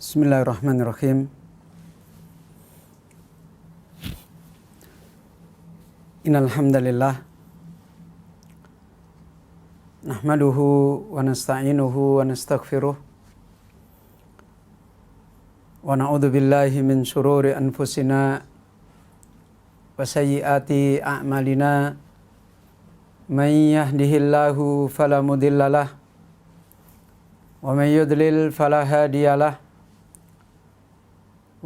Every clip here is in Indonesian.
Bismillahirrahmanirrahim. Innal hamdalillah nahmaduhu wa nasta'inuhu wa nastaghfiruh wa na'udzu billahi min syururi anfusina wa sayyiati a'malina. Man yahdihillahu fala mudhillalah wa man yudlil fala hadiyalah.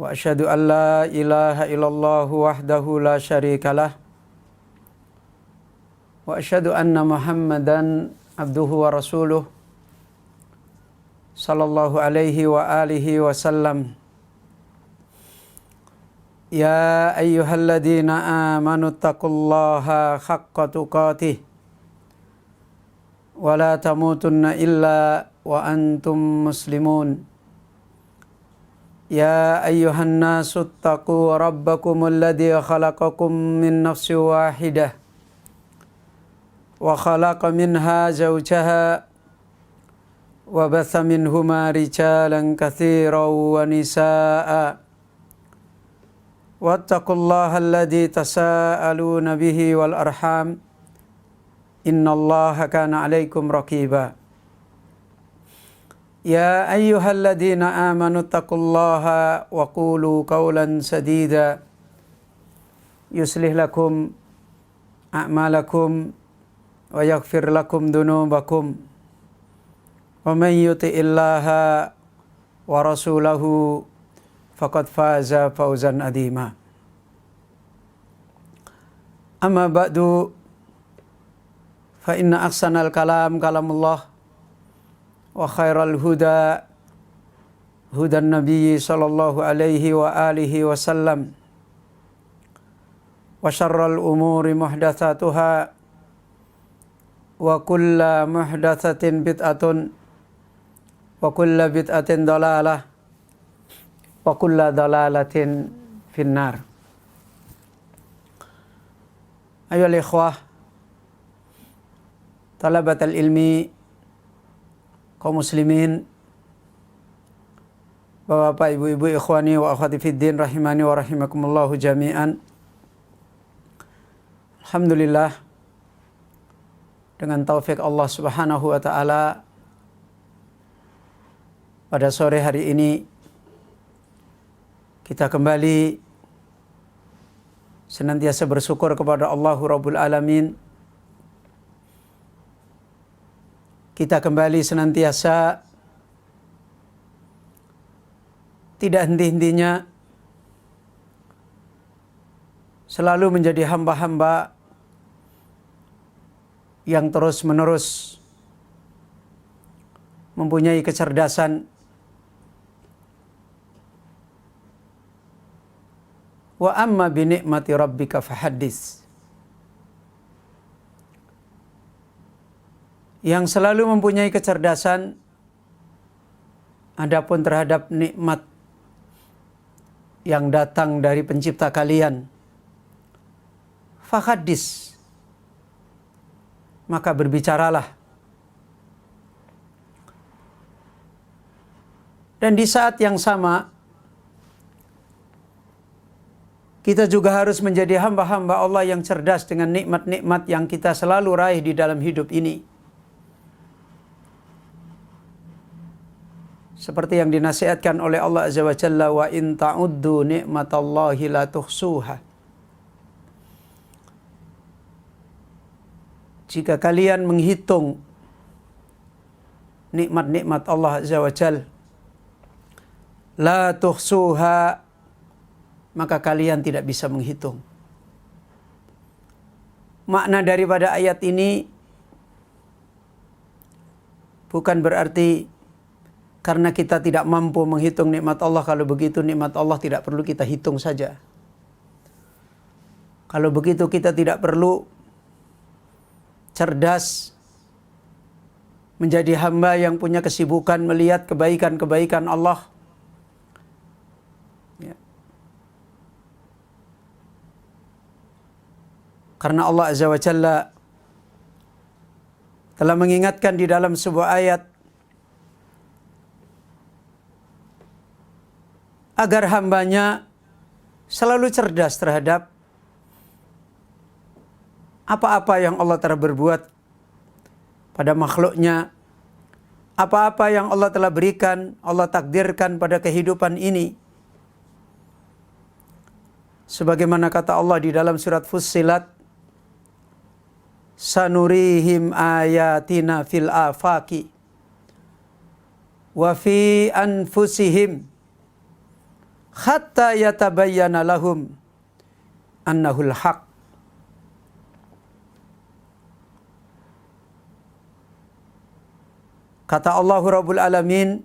Wa asyhadu an la ilaha illallah wahdahu la syarikalah. Wa asyhadu anna Muhammadan abduhu wa rasuluh sallallahu alaihi wa alihi wasallam. Ya ayyuhalladzina amanu taqullaha haqqa tuqatih wa la tamutunna illa wa antum muslimun. Ya ayyuhan nasu taqu rabbakumul ladzi khalaqakum min nafsin wahidah wa khalaqa minha zawjaha wa batha minhuma rijalan katsiran wa nisaa'a wattaqullaha alladzi tasaaluna bihi wal arham innallaha kana 'alaikum raqiba. Ya ayyuhalladzina amanu taqullaha wa qulu qawlan sadida yuslih lakum a'malakum wa yaghfir lakum dhunubakum wa man yuti'illaha wa rasulahu faqad faza fawzan adzima. Amma ba'du fa inna ahsanal kalam kalamullah wa khairal huda hudan nabiyyi sallallahu alaihi wa alihi wasallam wa syarral umuri muhdatsatuha wa kulla muhdatsatin bid'atun wa kulla bid'atin dalalah wa kulla dalalatin finnar. Ayyuhal ikhwah talabatal ilmi, kaum muslimin, bapak, ibu-ibu, ikhwani wa akhwati fiddin rahimani wa rahimakumullahu jami'an. Alhamdulillah, dengan taufik Allah subhanahu wa ta'ala, pada sore hari ini kita kembali senantiasa bersyukur kepada Allahu Rabbul Alamin. Kita kembali senantiasa tidak henti-hentinya selalu menjadi hamba-hamba yang terus-menerus mempunyai kecerdasan. Wa amma bi ni'mati rabbika fahaddits. Yang selalu mempunyai kecerdasan adapun terhadap nikmat yang datang dari pencipta kalian, fahaddits, maka berbicaralah. Dan di saat yang sama kita juga harus menjadi hamba-hamba Allah yang cerdas dengan nikmat-nikmat yang kita selalu raih di dalam hidup ini. Seperti yang dinasihatkan oleh Allah Azza wa Jalla, wa in ta'uddu ni'matallahi la tuhsuha. Jika kalian menghitung nikmat-nikmat Allah Azza wa Jalla, la tuhsuha, maka kalian tidak bisa menghitung. Makna daripada ayat ini bukan berarti karena kita tidak mampu menghitung nikmat Allah, kalau begitu nikmat Allah tidak perlu kita hitung saja. Kalau begitu kita tidak perlu cerdas menjadi hamba yang punya kesibukan melihat kebaikan-kebaikan Allah. Ya. Karena Allah Azza wa Jalla telah mengingatkan di dalam sebuah ayat agar hambanya selalu cerdas terhadap apa-apa yang Allah telah berbuat pada makhluknya, apa-apa yang Allah telah berikan, Allah takdirkan pada kehidupan ini. Sebagaimana kata Allah di dalam surat Fussilat, sanurihim ayatina fil afaki wa fi anfusihim hatta yatabayyana lahum annahul haq. Kata Allah Rabbul Alamin,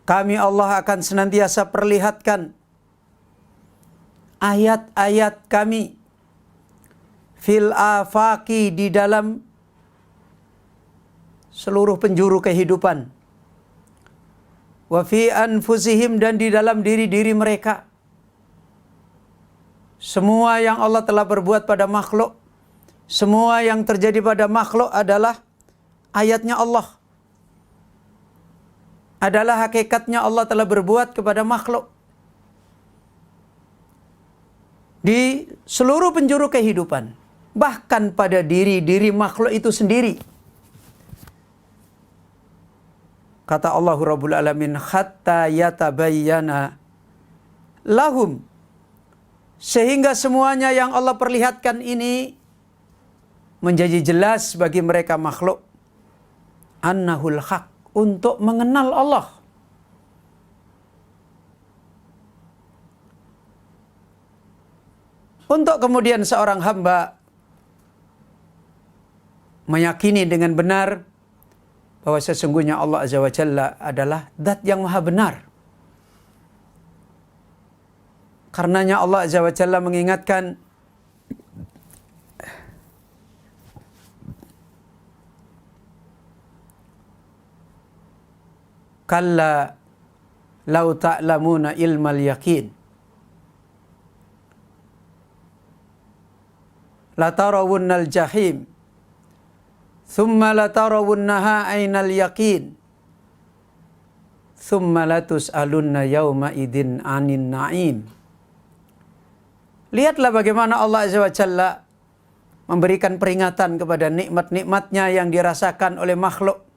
kami Allah akan senantiasa perlihatkan ayat-ayat kami fil afaki, di dalam seluruh penjuru kehidupan, wa fi anfusihim, dan di dalam diri-diri mereka. Semua yang Allah telah berbuat pada makhluk, semua yang terjadi pada makhluk adalah ayatnya Allah, adalah hakikatnya Allah telah berbuat kepada makhluk di seluruh penjuru kehidupan, bahkan pada diri-diri makhluk itu sendiri. Kata Allah Rabbul Alamin, hatta yatabayyana lahum, sehingga semuanya yang Allah perlihatkan ini menjadi jelas bagi mereka makhluk, annahul haq, untuk mengenal Allah. Untuk kemudian seorang hamba meyakini dengan benar bahwa sesungguhnya Allah Azza wa Jalla adalah zat yang maha benar. Karenanya Allah Azza wa Jalla mengingatkan, kalla lau ta'lamuna ilmal yaqin la tarawunnal jahim thumma la tarawunnaha ainal yaqin thumma la tus'alunna yawma idin anin na'im. Lihatlah bagaimana Allah Azza wa Jalla memberikan peringatan kepada nikmat-nikmatnya yang dirasakan oleh makhluk,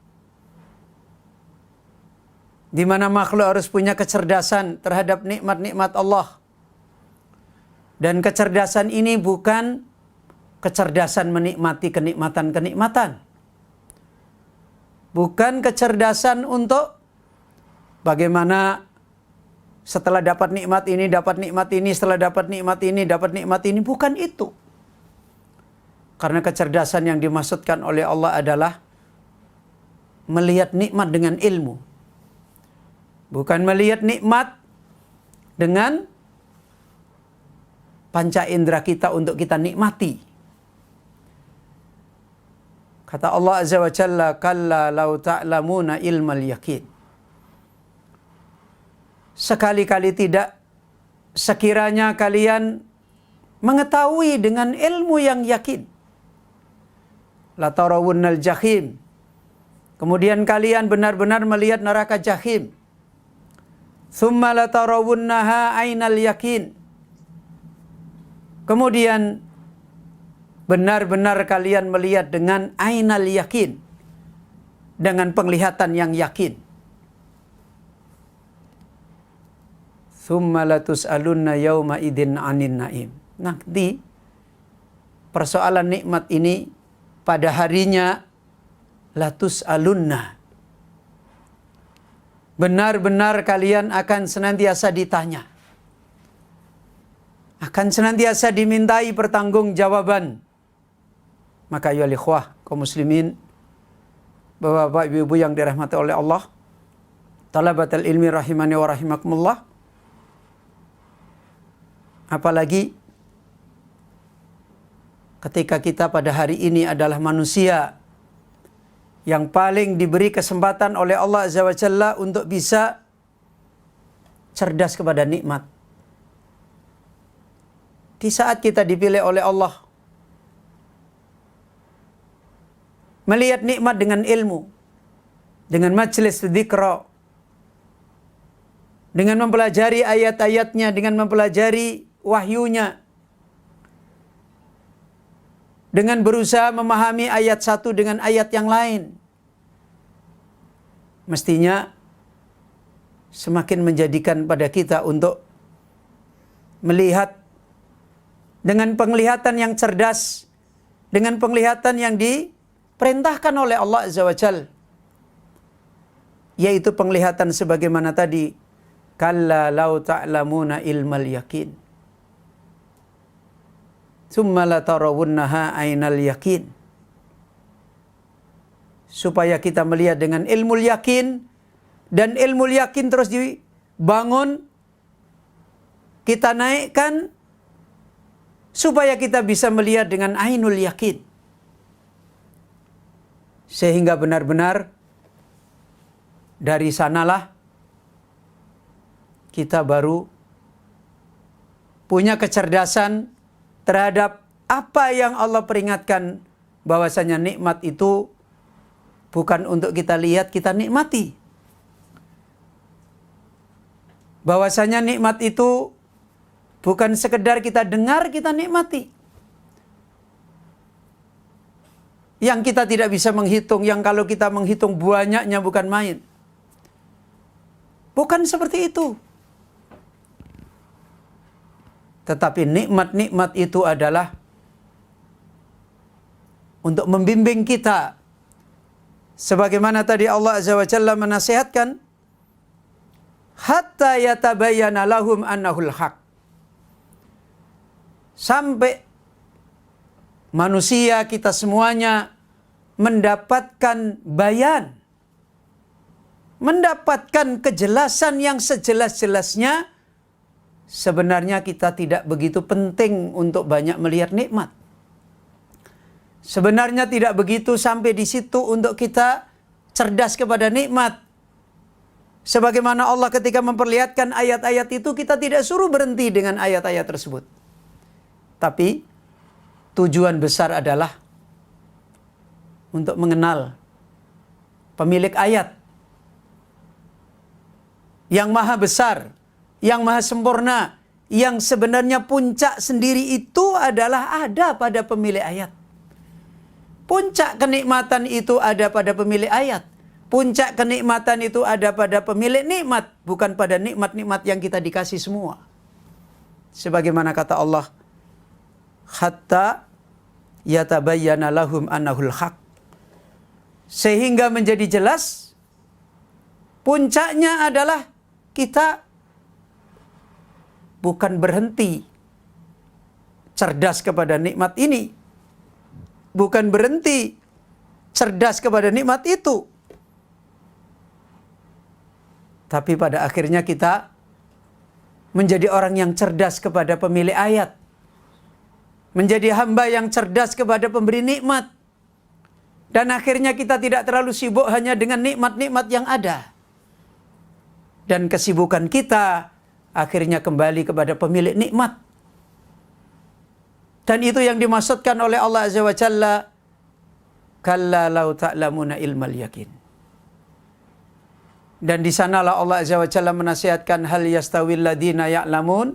di mana makhluk harus punya kecerdasan terhadap nikmat-nikmat Allah. Dan kecerdasan ini bukan kecerdasan menikmati kenikmatan-kenikmatan. Bukan kecerdasan untuk bagaimana setelah dapat nikmat ini, setelah dapat nikmat ini, dapat nikmat ini. Bukan itu. Karena kecerdasan yang dimaksudkan oleh Allah adalah melihat nikmat dengan ilmu. Bukan melihat nikmat dengan panca indera kita untuk kita nikmati. Kata Allah Azza wa Jalla, kalla lau ta'lamuna ilmal yaqin. Sekali-kali tidak, sekiranya kalian mengetahui dengan ilmu yang yakin. La tarawunnal jahim. Kemudian kalian benar-benar melihat neraka jahim. Thumma la tarawunnaha ainal yakin. Kemudian benar-benar kalian melihat dengan ainal yakin, dengan penglihatan yang yakin. Thumma la tus'alunna yawma idin anin na'im. Nanti persoalan nikmat ini pada harinya la tus'alunna, benar-benar kalian akan senantiasa ditanya, akan senantiasa dimintai pertanggungjawaban. Maka ya ikhwah kaum muslimin, bapak-bapak, ibu-ibu yang dirahmati oleh Allah, talabatul ilmi rahimani wa rahimakumullah, apalagi ketika kita pada hari ini adalah manusia yang paling diberi kesempatan oleh Allah Azza wa Jalla untuk bisa cerdas kepada nikmat. Di saat kita dipilih oleh Allah, melihat nikmat dengan ilmu, dengan majelis dzikra, dengan mempelajari ayat-ayatnya, dengan mempelajari wahyunya, dengan berusaha memahami ayat satu dengan ayat yang lain, mestinya semakin menjadikan pada kita untuk melihat dengan penglihatan yang cerdas, dengan penglihatan yang diperintahkan oleh Allah Azza wa Jalla, yaitu penglihatan sebagaimana tadi, kalla lau ta'lamuna ilmal yakin tsumma la tarawunnaha ainal yakin, supaya kita melihat dengan ilmu yakin, dan ilmu yakin terus dibangun, kita naikkan supaya kita bisa melihat dengan ainul yakin, sehingga benar-benar dari sanalah kita baru punya kecerdasan terhadap apa yang Allah peringatkan, bahwasanya nikmat itu bukan untuk kita lihat, kita nikmati. Bahwasanya nikmat itu bukan sekedar kita dengar, kita nikmati. Yang kita tidak bisa menghitung, yang kalau kita menghitung banyaknya bukan main. Bukan seperti itu. Tetapi nikmat-nikmat itu adalah untuk membimbing kita. Sebagaimana tadi Allah Azza wa Jalla menasihatkan, hatta yatabayyana lahum annahul haq. Sampai manusia, kita semuanya mendapatkan bayan, mendapatkan kejelasan yang sejelas-jelasnya. Sebenarnya kita tidak begitu penting untuk banyak melihat nikmat. Sebenarnya tidak begitu sampai di situ untuk kita cerdas kepada nikmat. Sebagaimana Allah ketika memperlihatkan ayat-ayat itu, kita tidak suruh berhenti dengan ayat-ayat tersebut. Tapi tujuan besar adalah untuk mengenal pemilik ayat yang maha besar, yang maha sempurna, yang sebenarnya puncak sendiri itu adalah ada pada pemilik ayat. Puncak kenikmatan itu ada pada pemilik ayat. Puncak kenikmatan itu ada pada pemilik nikmat, bukan pada nikmat-nikmat yang kita dikasih semua. Sebagaimana kata Allah, hatta yatabayyana lahum annahul haq. Sehingga menjadi jelas, puncaknya adalah kita bukan berhenti cerdas kepada nikmat ini, bukan berhenti cerdas kepada nikmat itu, tapi pada akhirnya kita menjadi orang yang cerdas kepada pemilik ayat, menjadi hamba yang cerdas kepada pemberi nikmat, dan akhirnya kita tidak terlalu sibuk hanya dengan nikmat-nikmat yang ada, dan kesibukan kita akhirnya kembali kepada pemilik nikmat. Dan itu yang dimaksudkan oleh Allah Azza wa Jalla, kalla lau ta'lamuna ilmal yakin. Dan di sanalah Allah Azza wa Jalla menasihatkan, hal yastawil ladina ya'lamun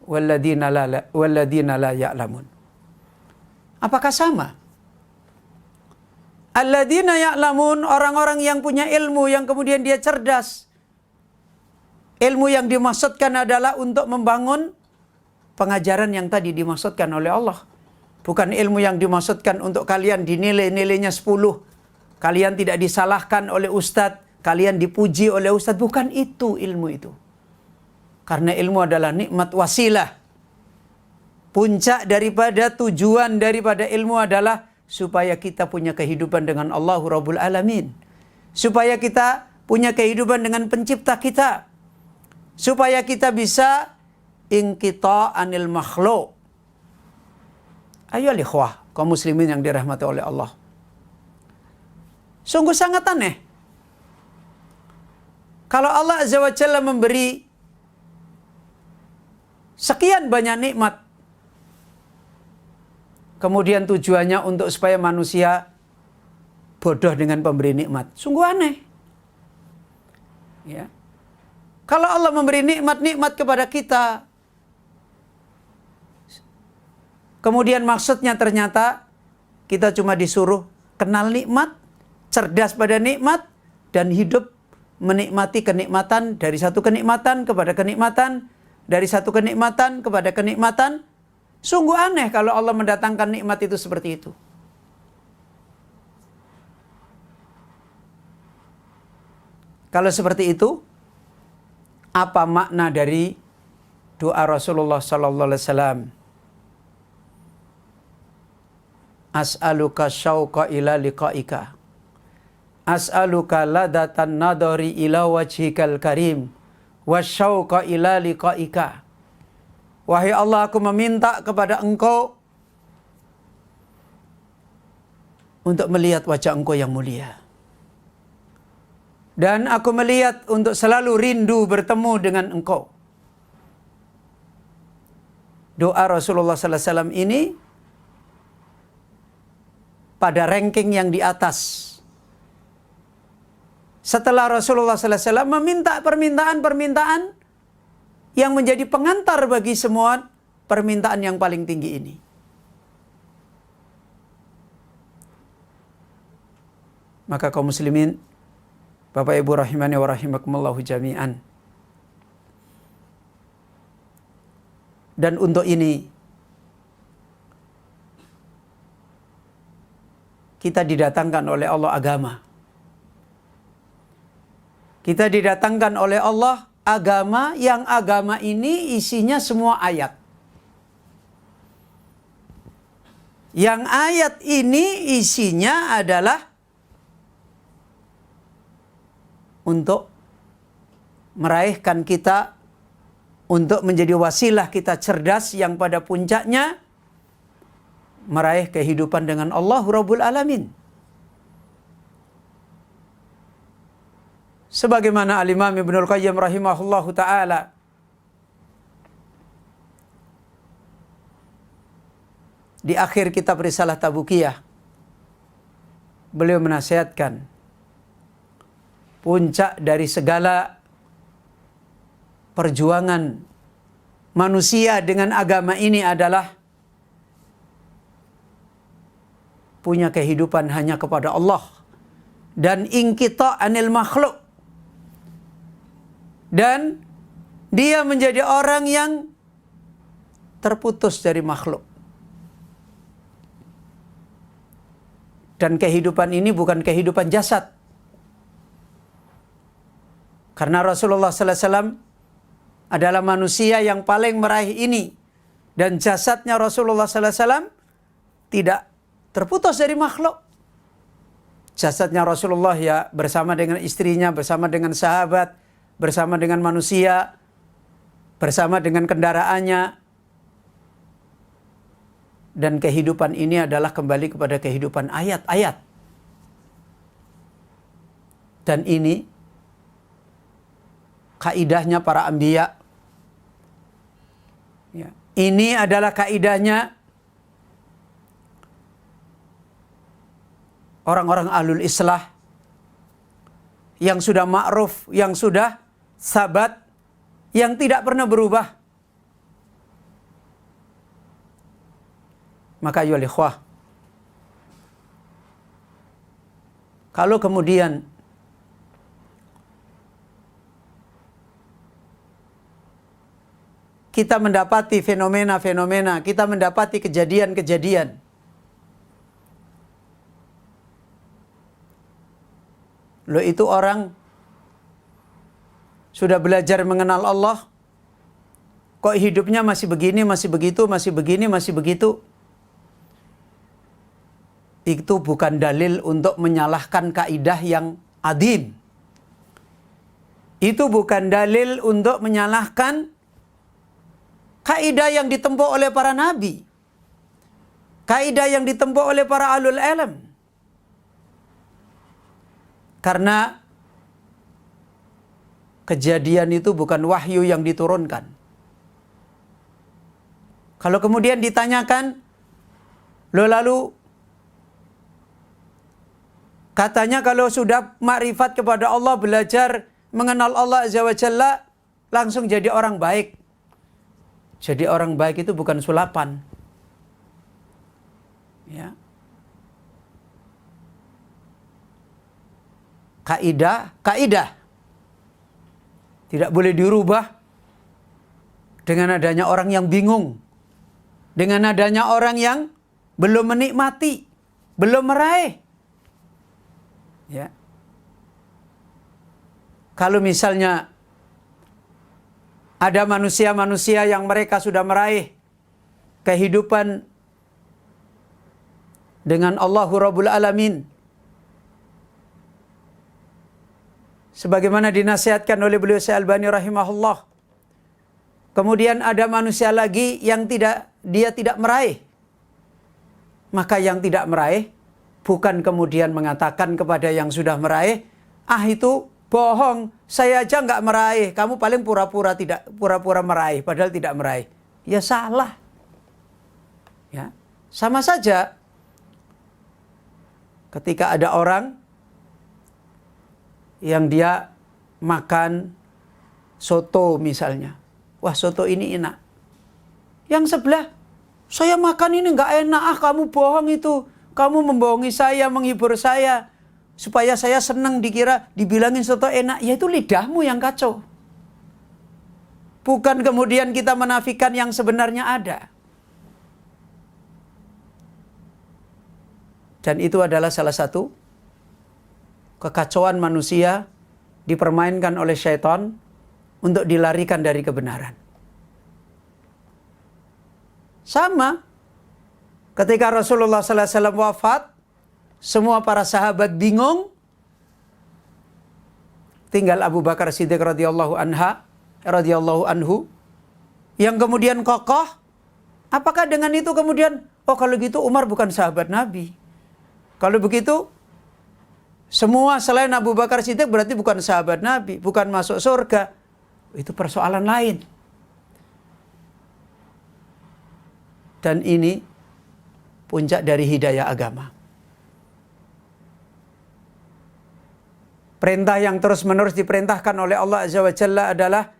walladina la ya'lamun. Apakah sama? Alladina ya'lamun, orang-orang yang punya ilmu, yang kemudian dia cerdas. Ilmu yang dimaksudkan adalah untuk membangun pengajaran yang tadi dimaksudkan oleh Allah. Bukan ilmu yang dimaksudkan untuk kalian dinilai nilainya 10. Kalian tidak disalahkan oleh ustadz, kalian dipuji oleh ustadz. Bukan itu ilmu itu. Karena ilmu adalah nikmat wasilah. Puncak daripada tujuan daripada ilmu adalah supaya kita punya kehidupan dengan Allahu Rabbul Alamin. Supaya kita punya kehidupan dengan pencipta kita. Supaya kita bisa inqita anil makhluk. Ayo ikhwah, kaum muslimin yang dirahmati oleh Allah. Sungguh sangat aneh. Kalau Allah Azza wa Jalla memberi sekian banyak nikmat, kemudian tujuannya untuk supaya manusia bodoh dengan pemberi nikmat. Sungguh aneh. Ya. Kalau Allah memberi nikmat-nikmat kepada kita, kemudian maksudnya ternyata kita cuma disuruh kenal nikmat, cerdas pada nikmat, dan hidup menikmati kenikmatan dari satu kenikmatan kepada kenikmatan, dari satu kenikmatan kepada kenikmatan. Sungguh aneh kalau Allah mendatangkan nikmat itu seperti itu. Kalau seperti itu, apa makna dari doa Rasulullah sallallahu alaihi wasallam? As'aluka syauqa ila liqa'ika. As'aluka ladatan nadari ila wajhikal karim. Wasyauqa ila liqa'ika. Wahai Allah, aku meminta kepada Engkau untuk melihat wajah Engkau yang mulia. Dan aku melihat untuk selalu rindu bertemu dengan Engkau. Doa Rasulullah sallallahu alaihi wasallam ini pada ranking yang di atas. Setelah Rasulullah sallallahu alaihi wasallam meminta permintaan-permintaan yang menjadi pengantar bagi semua permintaan yang paling tinggi ini. Maka kaum muslimin, Bapak Ibu rahimani wa rahimakumullahu jami'an. Dan untuk ini kita didatangkan oleh Allah agama. Kita didatangkan oleh Allah agama, yang agama ini isinya semua ayat. Yang ayat ini isinya adalah untuk meraihkan kita, untuk menjadi wasilah kita cerdas yang pada puncaknya meraih kehidupan dengan Allah Rabbul Alamin. Sebagaimana Al-Imam Ibnul Qayyim rahimahullahu ta'ala di akhir kitab Risalah Tabukiyah, beliau menasihatkan puncak dari segala perjuangan manusia dengan agama ini adalah punya kehidupan hanya kepada Allah dan inqita' anil makhluk. Dan dia menjadi orang yang terputus dari makhluk. Dan kehidupan ini bukan kehidupan jasad. Karena Rasulullah sallallahu alaihi wasallam adalah manusia yang paling meraih ini. Dan jasadnya Rasulullah sallallahu alaihi wasallam tidak terputus dari makhluk. Jasadnya Rasulullah ya bersama dengan istrinya, bersama dengan sahabat, bersama dengan manusia, bersama dengan kendaraannya. Dan kehidupan ini adalah kembali kepada kehidupan ayat-ayat. Dan ini kaidahnya para anbiya. Ya. Ini adalah kaidahnya orang-orang ahlul islah yang sudah ma'ruf, yang sudah sabat, yang tidak pernah berubah. Maka ayyuhal ikhwah, kalau kemudian kita mendapati fenomena-fenomena, kita mendapati kejadian-kejadian loh, itu orang sudah belajar mengenal Allah, kok hidupnya masih begini, masih begitu, masih begini, masih begitu. Itu bukan dalil untuk menyalahkan kaidah yang adim. Itu bukan dalil untuk menyalahkan kaidah yang ditempuh oleh para nabi. Kaidah yang ditempuh oleh para ahlul ilm. Karena kejadian itu bukan wahyu yang diturunkan. Kalau kemudian ditanyakan, lalu katanya kalau sudah makrifat kepada Allah, belajar mengenal Allah Azza wa Jalla, langsung jadi orang baik. Jadi orang baik itu bukan sulapan. Ya. Kaidah tidak boleh dirubah dengan adanya orang yang bingung, dengan adanya orang yang belum menikmati, belum meraih. Ya. Kalau misalnya ada manusia-manusia yang mereka sudah meraih kehidupan dengan Allahu Rabbul Alamin, sebagaimana dinasihatkan oleh beliau Syekh Albani rahimahullah. Kemudian ada manusia lagi yang dia tidak meraih. Maka yang tidak meraih bukan kemudian mengatakan kepada yang sudah meraih, itu bohong, saya aja nggak meraih, kamu paling pura-pura meraih, padahal tidak meraih. Ya salah. Ya, sama saja. Ketika ada orang yang dia makan soto misalnya, wah soto ini enak. Yang sebelah, saya makan ini nggak enak, kamu bohong itu, kamu membohongi saya, menghibur saya. Supaya saya senang dibilangin soto enak. Ya itu lidahmu yang kacau. Bukan kemudian kita menafikan yang sebenarnya ada. Dan itu adalah salah satu kekacauan manusia dipermainkan oleh syaitan untuk dilarikan dari kebenaran. Sama ketika Rasulullah SAW wafat, semua para sahabat bingung. Tinggal Abu Bakar Siddiq radhiyallahu anhu yang kemudian kokoh. Apakah dengan itu kemudian, oh kalau gitu Umar bukan sahabat Nabi? Kalau begitu, semua selain Abu Bakar Siddiq berarti bukan sahabat Nabi, bukan masuk surga. Itu persoalan lain. Dan ini puncak dari hidayah agama. Perintah yang terus-menerus diperintahkan oleh Allah Azza wa Jalla adalah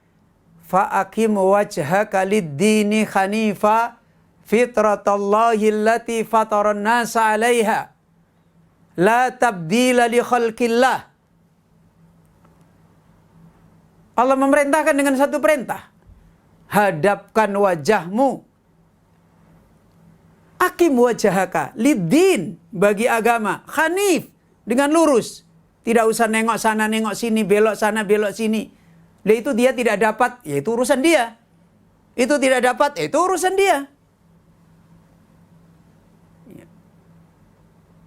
fa'aqim wajhaka lid-dini hanifa fitratallahi allati fataran nasa 'alaiha la tabdila li khalqillah. Allah memerintahkan dengan satu perintah. Hadapkan wajahmu. Aqim wajhaka lid-din, bagi agama, hanif, dengan lurus. Tidak usah nengok sana, nengok sini, belok sana, belok sini. Itu dia tidak dapat, ya itu urusan dia. Itu tidak dapat, ya itu urusan dia.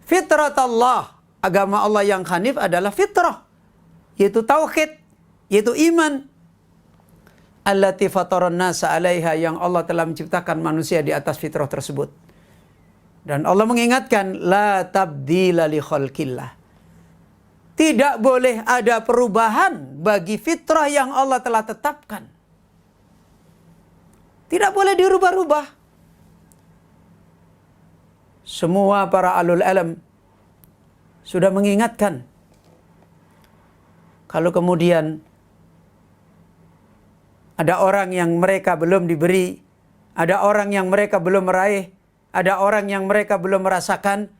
Fitrat Allah, agama Allah yang hanif adalah fitrah. Yaitu tauhid, yaitu iman. Allati fataran nasa 'alaiha, yang Allah telah menciptakan manusia di atas fitrah tersebut. Dan Allah mengingatkan, la tabdila li khalqillah. Tidak boleh ada perubahan bagi fitrah yang Allah telah tetapkan. Tidak boleh dirubah-rubah. Semua para alul alam sudah mengingatkan. Kalau kemudian ada orang yang mereka belum diberi, ada orang yang mereka belum meraih, ada orang yang mereka belum merasakan,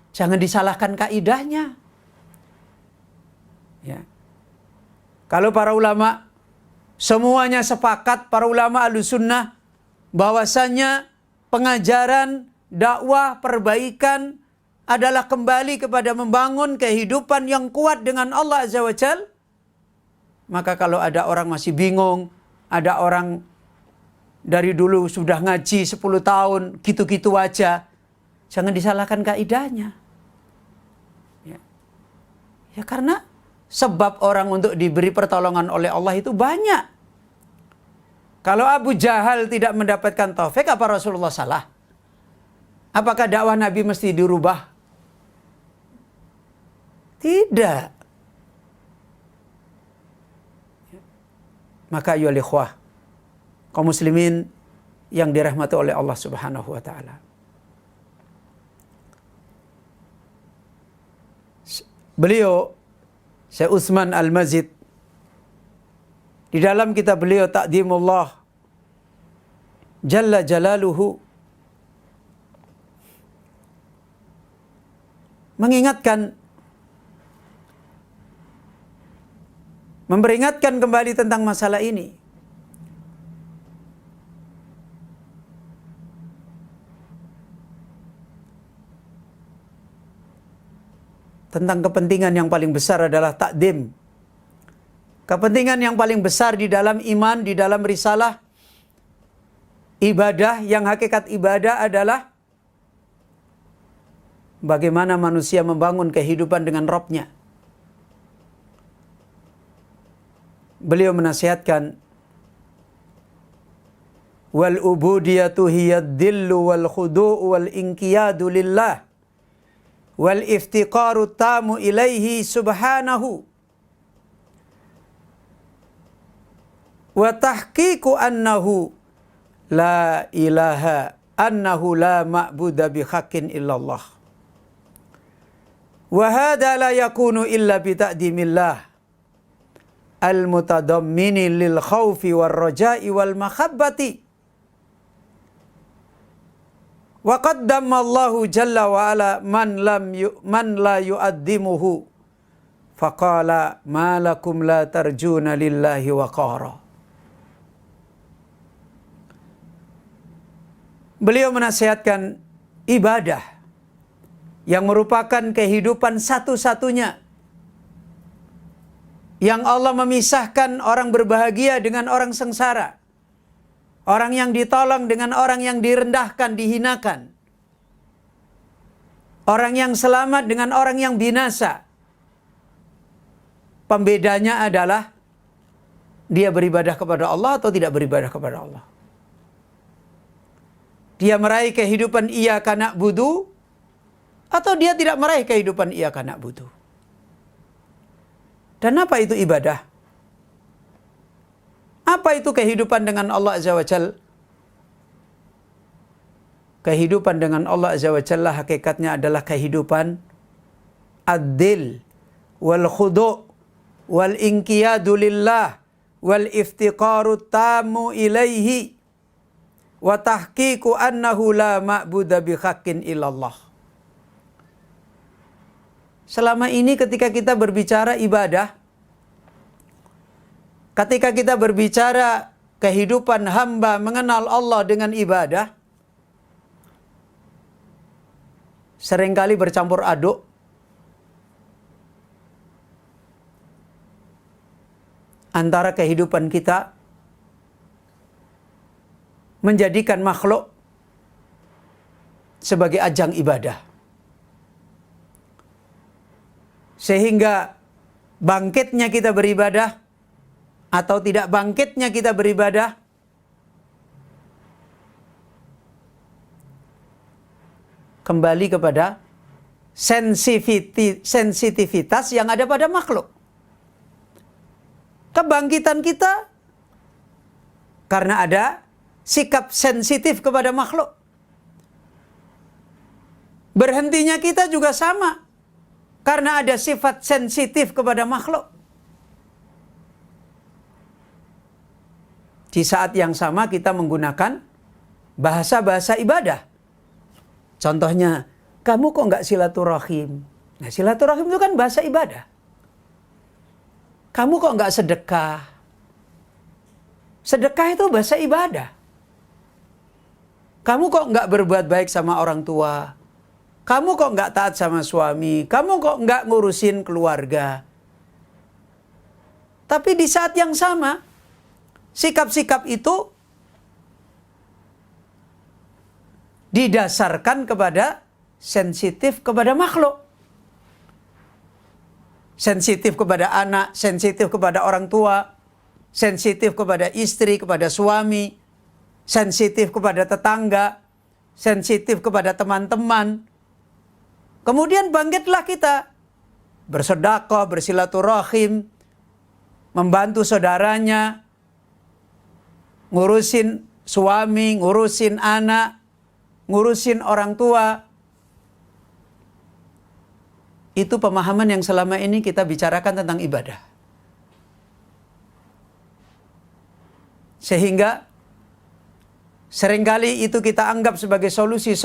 jangan disalahkan kaidahnya. Ya. Kalau para ulama semuanya sepakat, para ulama Ahlussunnah, bahwasannya pengajaran, dakwah, perbaikan adalah kembali kepada membangun kehidupan yang kuat dengan Allah Azza wa Jalla. Maka kalau ada orang masih bingung, ada orang dari dulu sudah ngaji 10 tahun, gitu-gitu aja, jangan disalahkan kaidahnya. Ya karena sebab orang untuk diberi pertolongan oleh Allah itu banyak. Kalau Abu Jahal tidak mendapatkan taufik, apa Rasulullah salah? Apakah dakwah Nabi mesti dirubah? Tidak. Maka ayyuhal ikhwah, kaum muslimin yang dirahmati oleh Allah Subhanahu wa taala. Beliau Syekh Utsman Al-Mazid Di dalam kitab beliau Ta'dhimullah Jalla Jalaluhu mengingatkan, memperingatkan kembali tentang masalah ini. Tentang kepentingan yang paling besar adalah takdim. Kepentingan yang paling besar di dalam iman, di dalam risalah, ibadah, yang hakikat ibadah adalah bagaimana manusia membangun kehidupan dengan Rabb-Nya. Beliau menasihatkan, wal ubudiyatu hiyad dillu wal khudu'u wal inqiyadu lillah wal iftiqaru tamu ilaihi subhanahu wa tahqiqu annahu la ilaha annahu la ma'buda bihaqqin illallah. Wa hadha la yakunu illa bi ta'dimillah al-mutadammini lil khawfi war raja'i wal makhabbati. Wa qaddama Allahu jalla wa ala man la yu'addimuhu faqala ma lakum la tarjuna lillahi waqara. Beliau menasihatkan ibadah yang merupakan kehidupan satu-satunya, yang Allah memisahkan orang berbahagia dengan orang sengsara, orang yang ditolong dengan orang yang direndahkan, dihinakan, orang yang selamat dengan orang yang binasa. Pembedanya adalah dia beribadah kepada Allah atau tidak beribadah kepada Allah. Dia meraih kehidupan iyyaka na'budu atau dia tidak meraih kehidupan iyyaka na'budu. Dan apa itu ibadah? Apa itu kehidupan dengan Allah Azza wa Jalla? Kehidupan dengan Allah Azza wa Jalla hakikatnya adalah kehidupan ad-dil wal khudu' wal inqiyadu lillah wal iftiqaru tamu ilaihi wa tahqiqu annahu la ma'buda bihaqqin illallah. Selama ini ketika kita berbicara ibadah, ketika kita berbicara kehidupan hamba mengenal Allah dengan ibadah, seringkali bercampur aduk antara kehidupan kita menjadikan makhluk sebagai ajang ibadah. Sehingga bangkitnya kita beribadah atau tidak bangkitnya kita beribadah kembali kepada sensitivitas yang ada pada makhluk. Kebangkitan kita karena ada sikap sensitif kepada makhluk. Berhentinya kita juga sama, karena ada sifat sensitif kepada makhluk. Di saat yang sama kita menggunakan bahasa-bahasa ibadah. Contohnya, kamu kok nggak silaturahim? Nah, silaturahim itu kan bahasa ibadah. Kamu kok nggak sedekah? Sedekah itu bahasa ibadah. Kamu kok nggak berbuat baik sama orang tua? Kamu kok nggak taat sama suami? Kamu kok nggak ngurusin keluarga? Tapi di saat yang sama, sikap-sikap itu didasarkan kepada sensitif kepada makhluk. Sensitif kepada anak, sensitif kepada orang tua, sensitif kepada istri, kepada suami, sensitif kepada tetangga, sensitif kepada teman-teman. Kemudian bangkitlah kita bersedekah, bersilaturahim, membantu saudaranya, ngurusin suami, ngurusin anak, ngurusin orang tua. Itu pemahaman yang selama ini kita bicarakan tentang ibadah. Sehingga seringkali itu kita anggap sebagai solusi.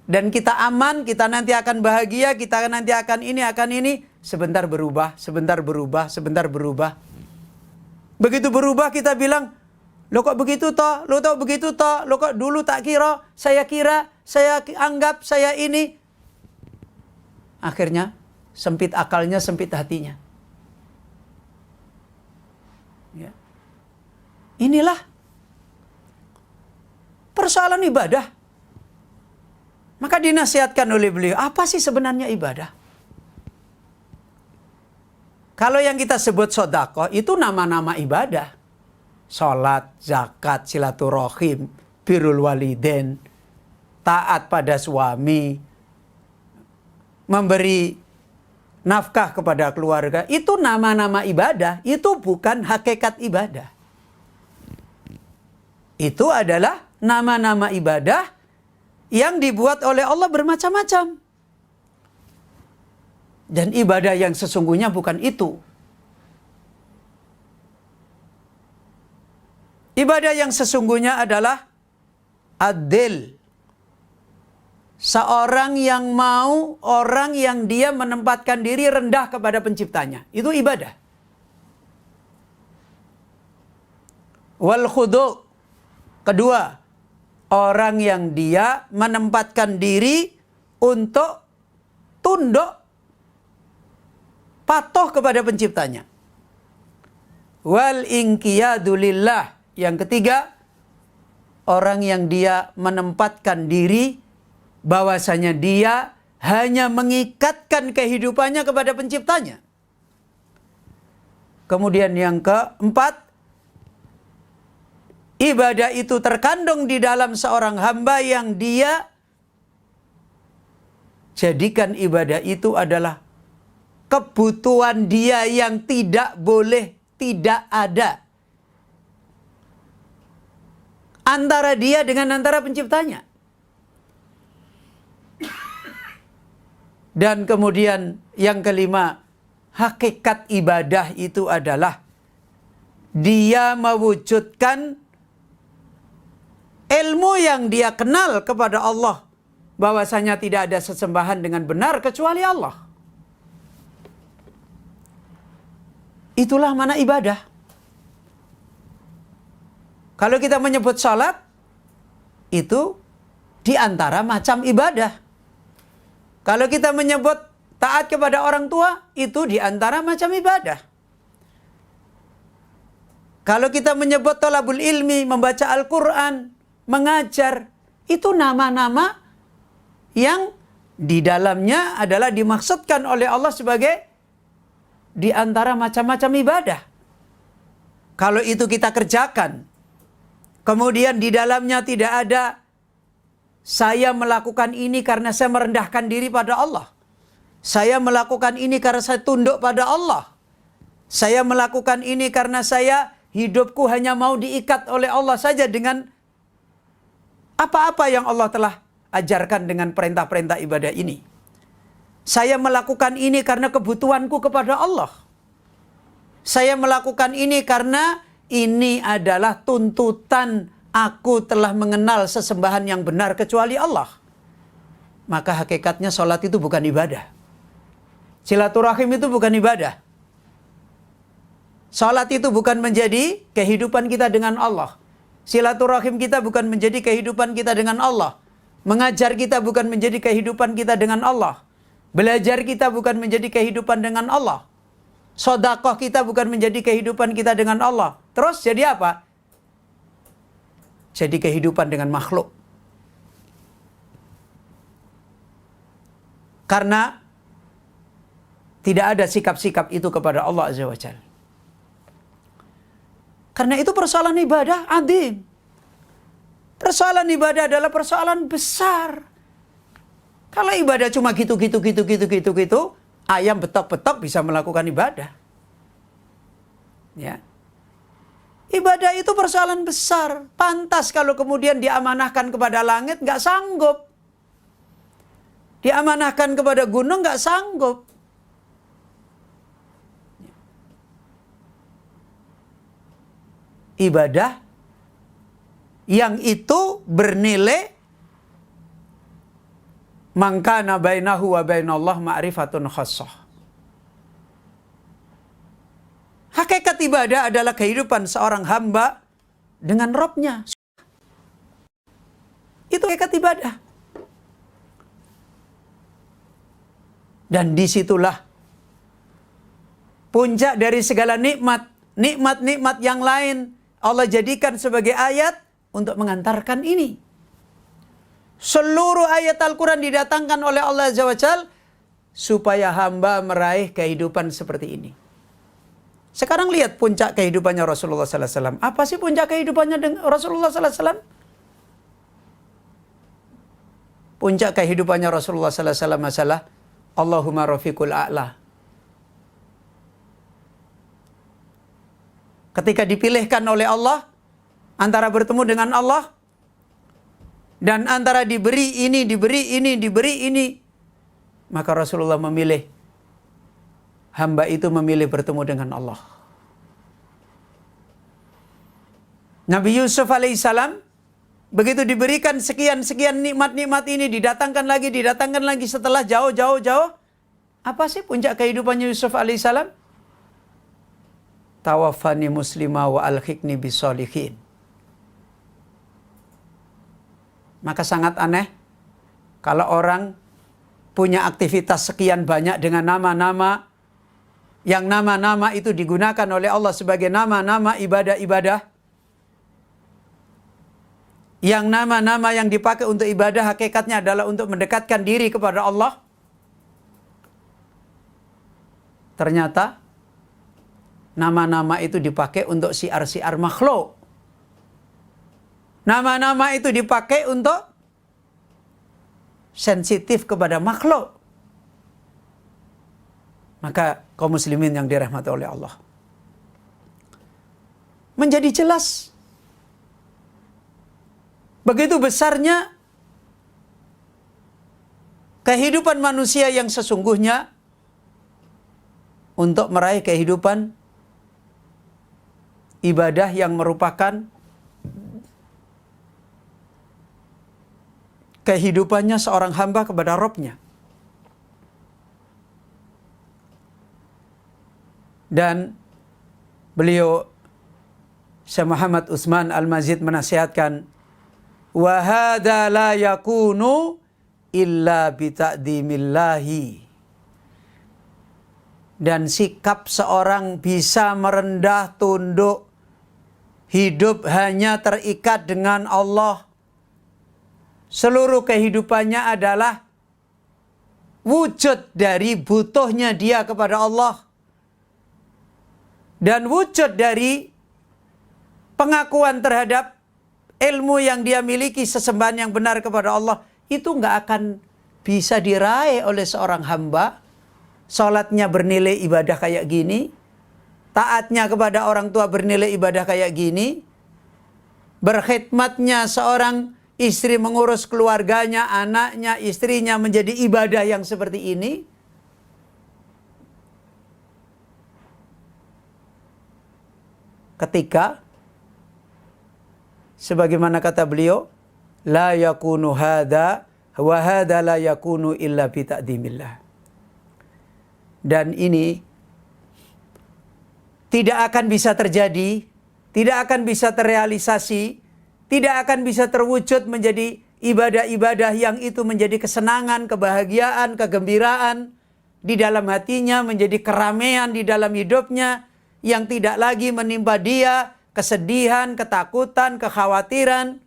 Dan kita aman, kita nanti akan bahagia, kita nanti akan ini. Sebentar berubah. Begitu berubah kita bilang, lo kok begitu toh, lo kok dulu tak kira, saya anggap, saya ini. Akhirnya sempit akalnya, sempit hatinya. Ya. Inilah persoalan ibadah. Maka dinasihatkan oleh beliau, apa sih sebenarnya ibadah? Kalau yang kita sebut sedekah itu nama-nama ibadah. Salat, zakat, silaturahim, birrul walidain, taat pada suami, memberi nafkah kepada keluarga, itu nama-nama ibadah, itu bukan hakikat ibadah. Itu adalah nama-nama ibadah yang dibuat oleh Allah bermacam-macam. Dan ibadah yang sesungguhnya bukan itu. Ibadah yang sesungguhnya adalah adil. Seorang yang mau, orang yang dia menempatkan diri rendah kepada penciptanya. Itu ibadah. Wal khudu'. Kedua, orang yang dia menempatkan diri untuk tunduk, patuh kepada penciptanya. Wal inqiyadu lillah. Yang ketiga, orang yang dia menempatkan diri bahwasanya dia hanya mengikatkan kehidupannya kepada penciptanya. Kemudian yang keempat, ibadah itu terkandung di dalam seorang hamba yang dia jadikan ibadah itu adalah kebutuhan dia yang tidak boleh tidak ada antara dia dengan antara penciptanya. Dan kemudian yang kelima, hakikat ibadah itu adalah dia mewujudkan ilmu yang dia kenal kepada Allah, bahwasanya tidak ada sesembahan dengan benar kecuali Allah. Itulah mana ibadah. Kalau kita menyebut salat, itu di antara macam ibadah. Kalau kita menyebut taat kepada orang tua, itu di antara macam ibadah. Kalau kita menyebut thalabul ilmi, membaca Al-Quran, mengajar, itu nama-nama yang di dalamnya adalah dimaksudkan oleh Allah sebagai di antara macam-macam ibadah. Kalau itu kita kerjakan, kemudian di dalamnya tidak ada saya melakukan ini karena saya merendahkan diri pada Allah. Saya melakukan ini karena saya tunduk pada Allah. Saya melakukan ini karena saya hidupku hanya mau diikat oleh Allah saja dengan apa-apa yang Allah telah ajarkan dengan perintah-perintah ibadah ini. Saya melakukan ini karena kebutuhanku kepada Allah. Saya melakukan ini karena ini adalah tuntutan aku telah mengenal sesembahan yang benar kecuali Allah. Maka hakikatnya sholat itu bukan ibadah. Silaturahim itu bukan ibadah. Sholat itu bukan menjadi kehidupan kita dengan Allah. Silaturahim kita bukan menjadi kehidupan kita dengan Allah. Mengajar kita bukan menjadi kehidupan kita dengan Allah. Belajar kita bukan menjadi kehidupan dengan Allah. Sedekah kita bukan menjadi kehidupan kita dengan Allah. Terus jadi apa? Jadi kehidupan dengan makhluk. Karena tidak ada sikap-sikap itu kepada Allah Azza wa Jalla. Karena itu persoalan ibadah adim. Persoalan ibadah adalah persoalan besar. Kalau ibadah cuma gitu, ayam betok-betok bisa melakukan ibadah. Ya. Ibadah itu persoalan besar. Pantas kalau kemudian diamanahkan kepada langit, nggak sanggup. Diamanahkan kepada gunung, nggak sanggup. ibadah yang itu bernilai mangkana bainahu wa bainallah ma'rifatun khassah. Hakikat ibadah adalah kehidupan seorang hamba dengan Rabb-nya. Itu hakikat ibadah. Dan disitulah puncak dari segala nikmat. Nikmat-nikmat yang lain Allah jadikan sebagai ayat untuk mengantarkan ini. Seluruh ayat Al-Quran didatangkan oleh Allah Azza wa Jalla supaya hamba meraih kehidupan seperti ini. Sekarang lihat puncak kehidupannya Rasulullah Sallallahu Alaihi Wasallam. Apa sih puncak kehidupannya dengan Rasulullah Sallallahu Alaihi Wasallam? Puncak kehidupannya Rasulullah Sallallahu Alaihi Wasallam masalah Allahumma rafiqul a'la. Ketika dipilihkan oleh Allah antara bertemu dengan Allah dan antara diberi ini, diberi ini, diberi ini, maka Rasulullah memilih, hamba itu memilih bertemu dengan Allah. Nabi Yusuf alaihissalam begitu diberikan sekian-sekian nikmat-nikmat ini, didatangkan lagi setelah jauh. Apa sih puncak kehidupannya Yusuf alaihissalam? Tawaffani muslimah wa alhiqni bisolihin. Maka sangat aneh kalau orang punya aktivitas sekian banyak dengan nama-nama, yang nama-nama itu digunakan oleh Allah sebagai nama-nama ibadah-ibadah, yang nama-nama yang dipakai untuk ibadah hakikatnya adalah untuk mendekatkan diri kepada Allah. Ternyata nama-nama itu dipakai untuk siar-siar makhluk. Nama-nama itu dipakai untuk sensitif kepada makhluk. Maka kaum muslimin yang dirahmati oleh Allah, menjadi jelas begitu besarnya kehidupan manusia yang sesungguhnya untuk meraih kehidupan ibadah yang merupakan kehidupannya seorang hamba kepada Rabb-nya. Dan beliau Syekh Muhammad Utsman Al-Mazid menasihatkan, wa hadza la yakunu illa bi ta'dimillahi. Dan sikap seorang bisa merendah tunduk, hidup hanya terikat dengan Allah. Seluruh kehidupannya adalah wujud dari butuhnya dia kepada Allah. Dan wujud dari pengakuan terhadap ilmu yang dia miliki, sesembahan yang benar kepada Allah. Itu nggak akan bisa diraih oleh seorang hamba. Salatnya bernilai ibadah kayak gini, taatnya kepada orang tua bernilai ibadah kayak gini, berkhidmatnya seorang istri mengurus keluarganya, anaknya, istrinya menjadi ibadah yang seperti ini. Ketika sebagaimana kata beliau, la yakunu hadza wa hadza la yakunu illa bi ta'dimillah. Dan ini tidak akan bisa terjadi, tidak akan bisa terrealisasi, tidak akan bisa terwujud menjadi ibadah-ibadah yang itu menjadi kesenangan, kebahagiaan, kegembiraan di dalam hatinya, menjadi keramaian di dalam hidupnya, yang tidak lagi menimpa dia kesedihan, ketakutan, kekhawatiran.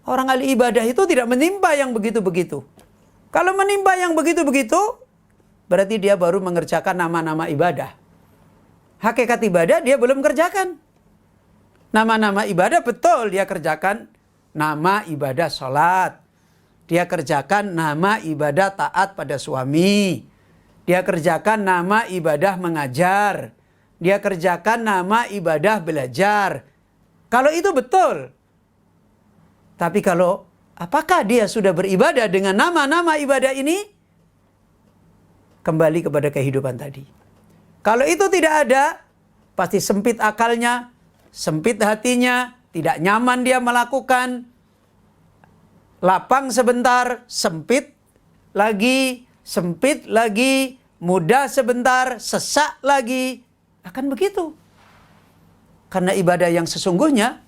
Orang ahli ibadah itu tidak menimpa yang begitu-begitu. Kalau menimpa yang begitu-begitu, berarti dia baru mengerjakan nama-nama ibadah. Hakikat ibadah dia belum kerjakan. Nama-nama ibadah betul dia kerjakan. Nama ibadah sholat. Dia kerjakan nama ibadah taat pada suami. Dia kerjakan nama ibadah mengajar. Dia kerjakan nama ibadah belajar. Kalau itu betul. Tapi kalau apakah dia sudah beribadah dengan nama-nama ibadah ini? Kembali kepada kehidupan tadi. Kalau itu tidak ada, pasti sempit akalnya, sempit hatinya, tidak nyaman dia melakukan, lapang sebentar, sempit lagi, mudah sebentar, sesak lagi. Akan begitu. Karena ibadah yang sesungguhnya,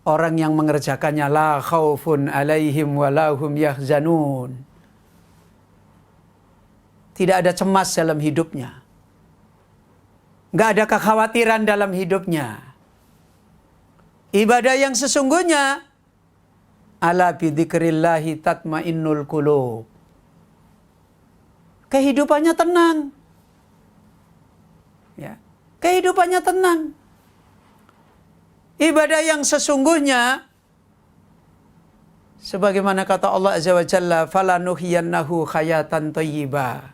orang yang mengerjakannya la khaufun alaihim wa lahum yahzanun. Tidak ada cemas dalam hidupnya. Nggak ada kekhawatiran dalam hidupnya. Ibadah yang sesungguhnya, ala bidzikrillahi tatmainnul qulub. Kehidupannya tenang. Ya, kehidupannya tenang. Ibadah yang sesungguhnya, sebagaimana kata Allah Azza wa Jalla, falanuhyiyannahu hayatan thayyibah.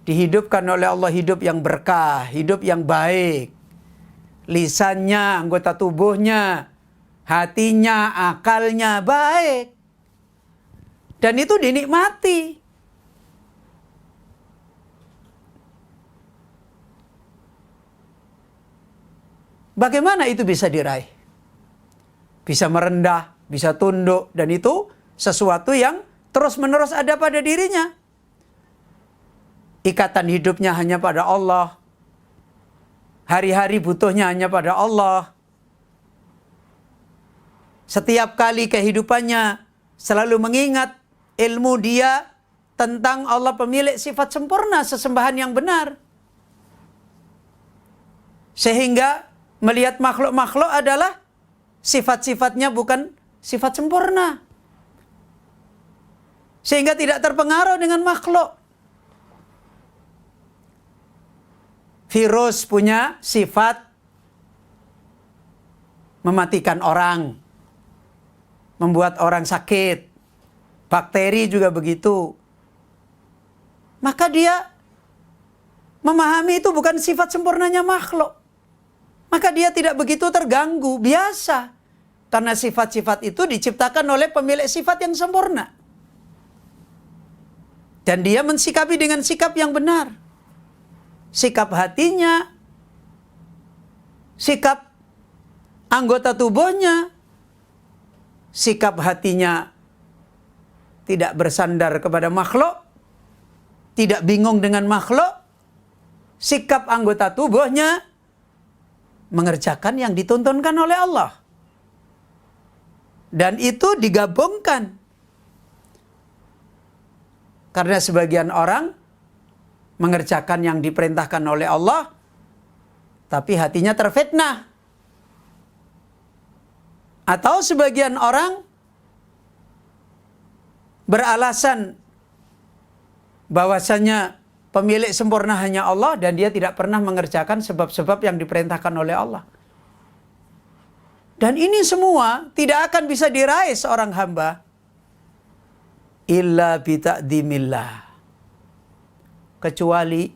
Dihidupkan oleh Allah hidup yang berkah, hidup yang baik. Lisannya, anggota tubuhnya, hatinya, akalnya baik. Dan itu dinikmati. Bagaimana itu bisa diraih? Bisa merendah, bisa tunduk, dan itu sesuatu yang terus-menerus ada pada dirinya. Ikatan hidupnya hanya pada Allah. Hari-hari butuhnya hanya pada Allah. Setiap kali kehidupannya selalu mengingat ilmu dia tentang Allah pemilik sifat sempurna, sesembahan yang benar. Sehingga melihat makhluk-makhluk adalah sifat-sifatnya bukan sifat sempurna. Sehingga tidak terpengaruh dengan makhluk. Virus punya sifat mematikan orang, membuat orang sakit. Bakteri juga begitu. Maka dia memahami itu bukan sifat sempurnanya makhluk. Maka dia tidak begitu terganggu, biasa. Karena sifat-sifat itu diciptakan oleh pemilik sifat yang sempurna. Dan dia mensikapi dengan sikap yang benar. Sikap hatinya, sikap anggota tubuhnya, sikap hatinya tidak bersandar kepada makhluk, tidak bingung dengan makhluk, sikap anggota tubuhnya mengerjakan yang dituntunkan oleh Allah. Dan itu digabungkan. Karena sebagian orang mengerjakan yang diperintahkan oleh Allah, tapi hatinya terfitnah. Atau sebagian orang beralasan bahwasanya pemilik sempurna hanya Allah dan dia tidak pernah mengerjakan sebab-sebab yang diperintahkan oleh Allah. Dan ini semua tidak akan bisa diraih seorang hamba illa bita'dimillah, kecuali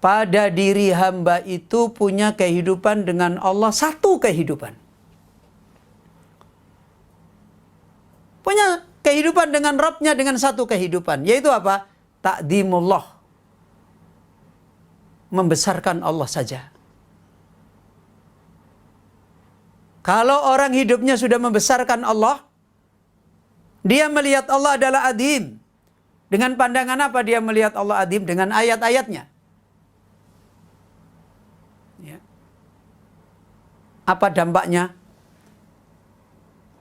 pada diri hamba itu punya kehidupan dengan Allah, satu kehidupan. Punya kehidupan dengan Rabbnya dengan satu kehidupan. Yaitu apa? Ta'dimullah. Membesarkan Allah saja. Kalau orang hidupnya sudah membesarkan Allah, dia melihat Allah adalah adim. Dengan pandangan apa dia melihat Allah adim? Dengan ayat-ayatnya. Ya. Apa dampaknya?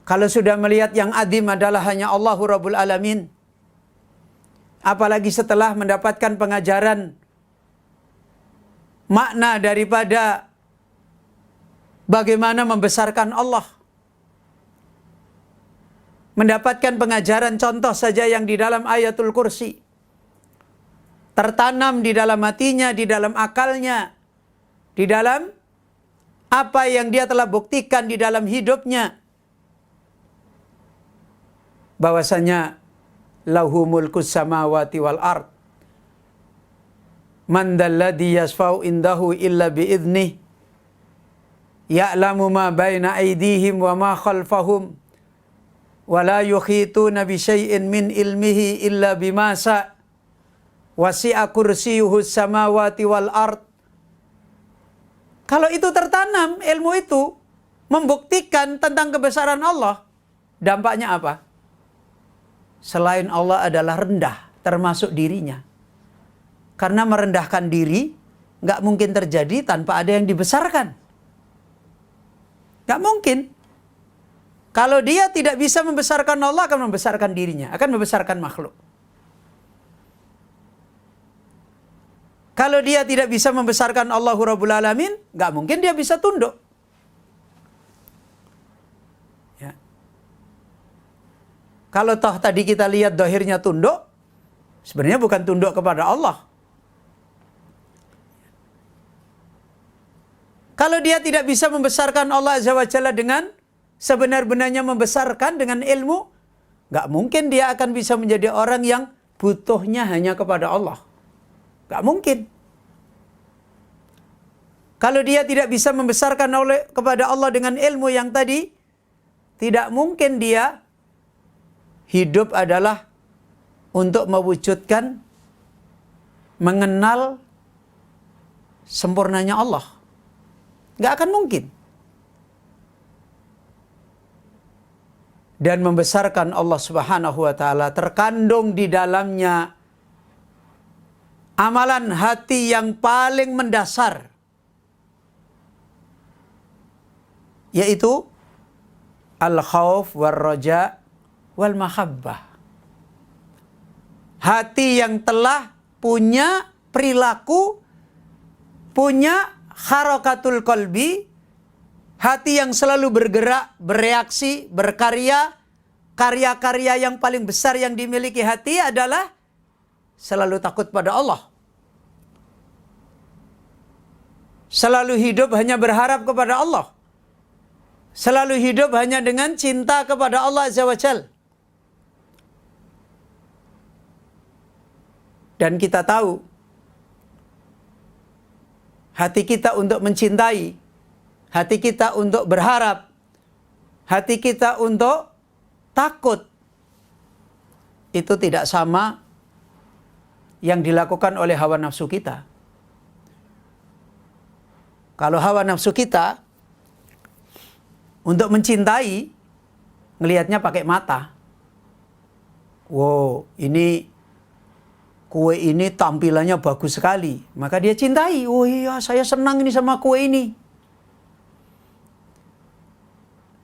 Kalau sudah melihat yang adim adalah hanya Allahu Rabbul Alamin, apalagi setelah mendapatkan pengajaran makna daripada bagaimana membesarkan Allah, mendapatkan pengajaran contoh saja yang di dalam ayatul kursi, tertanam di dalam hatinya, di dalam akalnya, di dalam apa yang dia telah buktikan di dalam hidupnya, bahwasanya lahu mulkus samawati wal ard, man dalladhi yasfa'u indahu illa bi'idnih, ya'lamu ma baina aydihim wa ma khalfahum, wa la yukhituna bi syai'in min ilmihi illa bima sa', wasi'a kursiyyuhu samawati wal ard, Kalau itu tertanam, ilmu itu membuktikan tentang kebesaran Allah, dampaknya apa? Selain Allah adalah rendah, termasuk dirinya. Karena merendahkan diri, nggak mungkin terjadi tanpa ada yang dibesarkan. Nggak mungkin. Kalau dia tidak bisa membesarkan Allah, akan membesarkan dirinya, akan membesarkan makhluk. Kalau dia tidak bisa membesarkan Allahu Rabbul Alamin, nggak mungkin dia bisa tunduk. Ya. Kalau toh tadi kita lihat dohirnya tunduk, sebenarnya bukan tunduk kepada Allah. Kalau dia tidak bisa membesarkan Allah Azza wa Jalla dengan sebenar-benarnya membesarkan dengan ilmu, nggak mungkin dia akan bisa menjadi orang yang butuhnya hanya kepada Allah. Nggak mungkin. Kalau dia tidak bisa membesarkan kepada Allah dengan ilmu yang tadi, tidak mungkin dia hidup adalah untuk mewujudkan, mengenal sempurnanya Allah. Nggak akan mungkin. Dan membesarkan Allah Subhanahu wa Ta'ala terkandung di dalamnya amalan hati yang paling mendasar, yaitu al-khauf war-raja wal mahabbah. Hati yang telah punya perilaku, punya harakatul qalbi, hati yang selalu bergerak, bereaksi, berkarya. Karya-karya yang paling besar yang dimiliki hati adalah selalu takut pada Allah. Selalu hidup hanya berharap kepada Allah. Selalu hidup hanya dengan cinta kepada Allah Azza wa Jalla. Dan kita tahu, hati kita untuk mencintai, hati kita untuk berharap, hati kita untuk takut, itu tidak sama yang dilakukan oleh hawa nafsu kita. Kalau hawa nafsu kita untuk mencintai, ngelihatnya pakai mata. Wow, ini kue ini tampilannya bagus sekali, maka dia cintai. Oh iya, saya senang ini sama kue ini.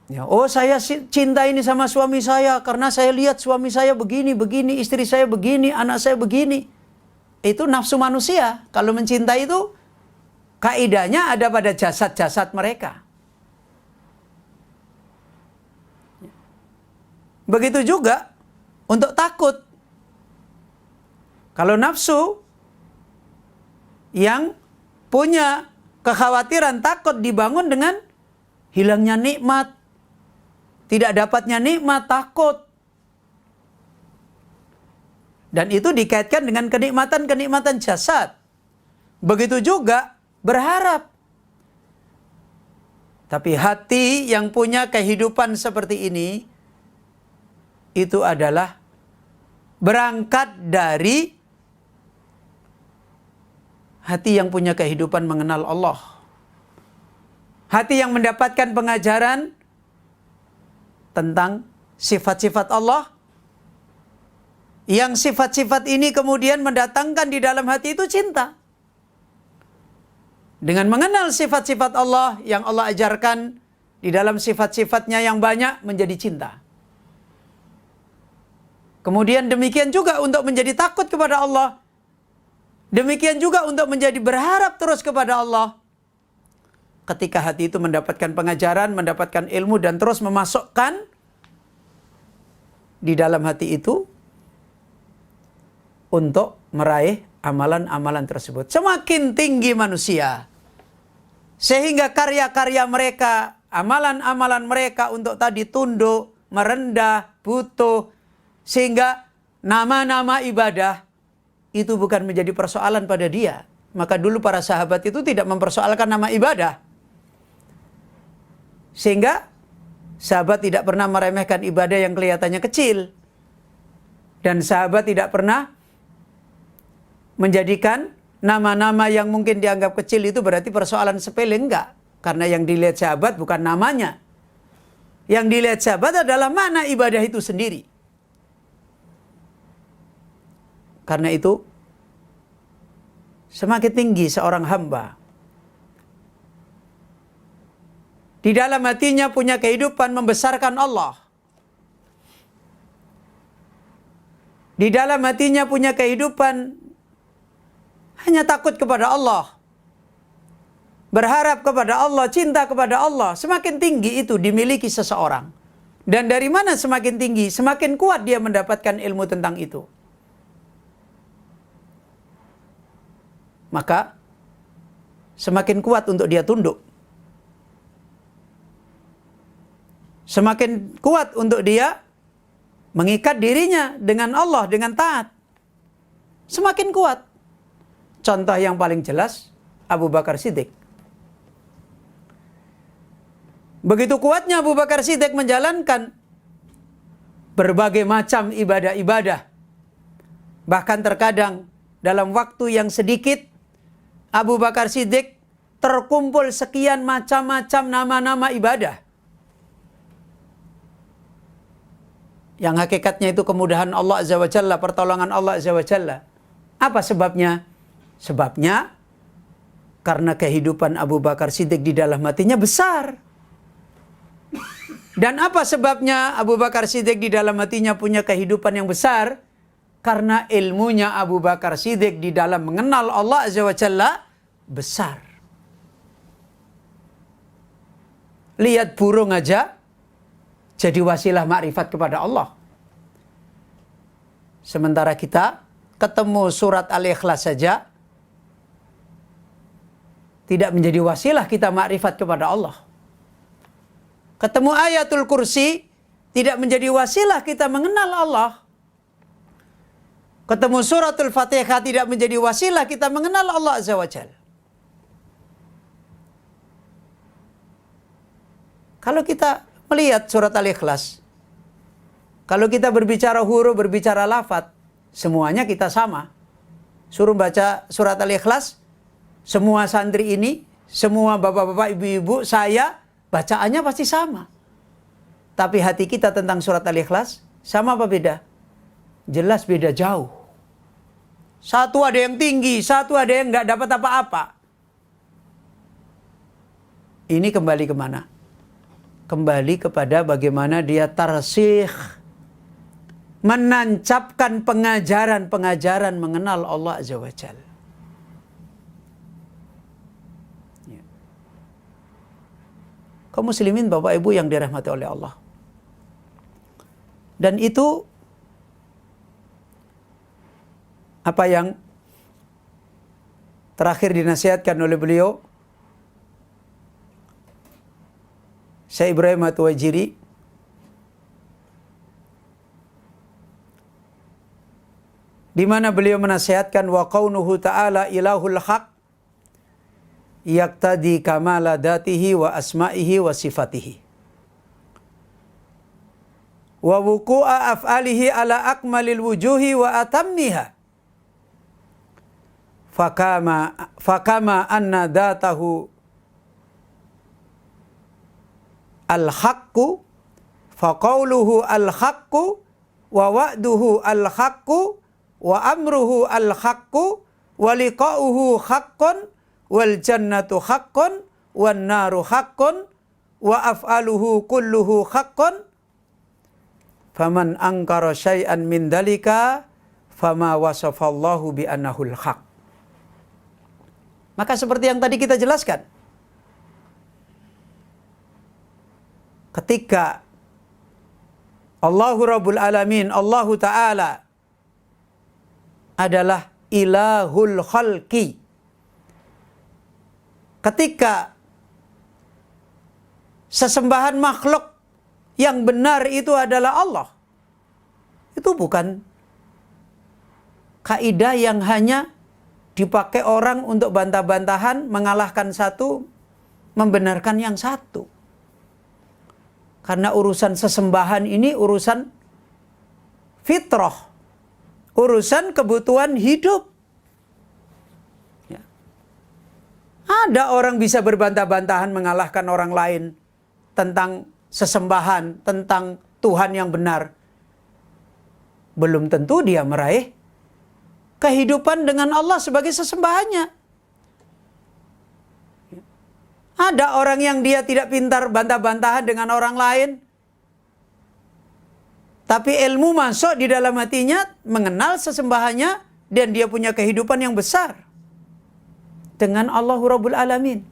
Ya, oh saya cinta ini sama suami saya karena saya lihat suami saya begini, istri saya begini, anak saya begini. Itu nafsu manusia. Kalau mencintai itu kaidahnya ada pada jasad-jasad mereka. Begitu juga untuk takut. Kalau nafsu yang punya kekhawatiran takut dibangun dengan hilangnya nikmat, tidak dapatnya nikmat, takut. Dan itu dikaitkan dengan kenikmatan-kenikmatan jasad. Begitu juga berharap. Tapi hati yang punya kehidupan seperti ini, itu adalah berangkat dari hati yang punya kehidupan mengenal Allah. Hati yang mendapatkan pengajaran tentang sifat-sifat Allah, yang sifat-sifat ini kemudian mendatangkan di dalam hati itu cinta. Dengan mengenal sifat-sifat Allah yang Allah ajarkan di dalam sifat-sifatnya yang banyak, menjadi cinta. Kemudian demikian juga untuk menjadi takut kepada Allah. Demikian juga untuk menjadi berharap terus kepada Allah. Ketika hati itu mendapatkan pengajaran, mendapatkan ilmu, dan terus memasukkan di dalam hati itu untuk meraih amalan-amalan tersebut. Semakin tinggi manusia, sehingga karya-karya mereka, amalan-amalan mereka untuk tadi tunduk, merendah, butuh, sehingga nama-nama ibadah itu bukan menjadi persoalan pada dia. Maka dulu para sahabat itu tidak mempersoalkan nama ibadah. Sehingga sahabat tidak pernah meremehkan ibadah yang kelihatannya kecil. Dan sahabat tidak pernah menjadikan nama-nama yang mungkin dianggap kecil itu berarti persoalan sepele, enggak. Karena yang dilihat sahabat bukan namanya. Yang dilihat sahabat adalah makna ibadah itu sendiri. Karena itu, semakin tinggi seorang hamba, di dalam hatinya punya kehidupan membesarkan Allah. Di dalam hatinya punya kehidupan hanya takut kepada Allah, berharap kepada Allah, cinta kepada Allah. Semakin tinggi itu dimiliki seseorang. Dan dari mana semakin tinggi, semakin kuat dia mendapatkan ilmu tentang itu. Maka semakin kuat untuk dia tunduk. Semakin kuat untuk dia mengikat dirinya dengan Allah, dengan taat. Semakin kuat. Contoh yang paling jelas, Abu Bakar Siddiq. Begitu kuatnya Abu Bakar Siddiq menjalankan berbagai macam ibadah-ibadah. Bahkan terkadang dalam waktu yang sedikit, Abu Bakar Siddiq terkumpul sekian macam-macam nama-nama ibadah. Yang hakikatnya itu kemudahan Allah Azza wa Jalla, pertolongan Allah Azza wa Jalla. Apa sebabnya? Sebabnya karena kehidupan Abu Bakar Siddiq di dalam hatinya besar. Dan apa sebabnya Abu Bakar Siddiq di dalam hatinya punya kehidupan yang besar? Karena ilmunya Abu Bakar Siddiq di dalam mengenal Allah Azza wa Jalla besar. Lihat burung aja jadi wasilah makrifat kepada Allah. Sementara kita ketemu surat Al-Ikhlas saja tidak menjadi wasilah kita makrifat kepada Allah. Ketemu ayatul kursi tidak menjadi wasilah kita mengenal Allah. Ketemu suratul Fatihah tidak menjadi wasilah kita mengenal Allah Azza wa Jalla. Kalau kita melihat surat Al-Ikhlas, kalau kita berbicara huruf, berbicara lafaz, semuanya kita sama. Suruh baca surat Al-Ikhlas, semua santri ini, semua bapak-bapak, ibu-ibu, saya, bacaannya pasti sama. Tapi hati kita tentang surat Al-Ikhlas, sama apa beda? Jelas beda jauh. Satu ada yang tinggi, satu ada yang nggak dapat apa-apa. Ini kembali kemana? Kembali kepada bagaimana dia tarsih, menancapkan pengajaran-pengajaran mengenal Allah Azza wa Jalla. Kaum muslimin Bapak Ibu yang dirahmati oleh Allah. Dan itu apa yang terakhir dinasihatkan oleh beliau, Syekh Ibrahim At-Tuwaijiri, di mana beliau menasihatkan wa qaunuhu ta'ala ilahul haq yaqtadi kamala datihi wa asma'ihi wa sifatihi wa wuku'a af'alihi ala akmalil wujuhi wa atammiha fakama anna datahu al-haqqu faqauluhu al-haqqu wa wa'duhu al-haqqu wa amruhu al-haqqu wa liqa'uhu haqqun wal jannatu haqqun wan naru haqqun wa af'aluhu kulluhu haqqun faman angkara syai'an min dalika fama wasafallahu bi annahul haqq. Maka seperti yang tadi kita jelaskan, ketika Allahu Rabbul Alamin, Allahu Ta'ala adalah ilahul khalqi, ketika sesembahan makhluk yang benar itu adalah Allah, itu bukan kaidah yang hanya dipakai orang untuk bantah-bantahan, mengalahkan satu, membenarkan yang satu. Karena urusan sesembahan ini urusan fitrah, urusan kebutuhan hidup. Ada orang bisa berbantah-bantahan mengalahkan orang lain tentang sesembahan, tentang Tuhan yang benar. Belum tentu dia meraih kehidupan dengan Allah sebagai sesembahannya. Ada orang yang dia tidak pintar bantah-bantahan dengan orang lain, tapi ilmu masuk di dalam hatinya, mengenal sesembahannya, dan dia punya kehidupan yang besar dengan Allahu Rabbul Alamin.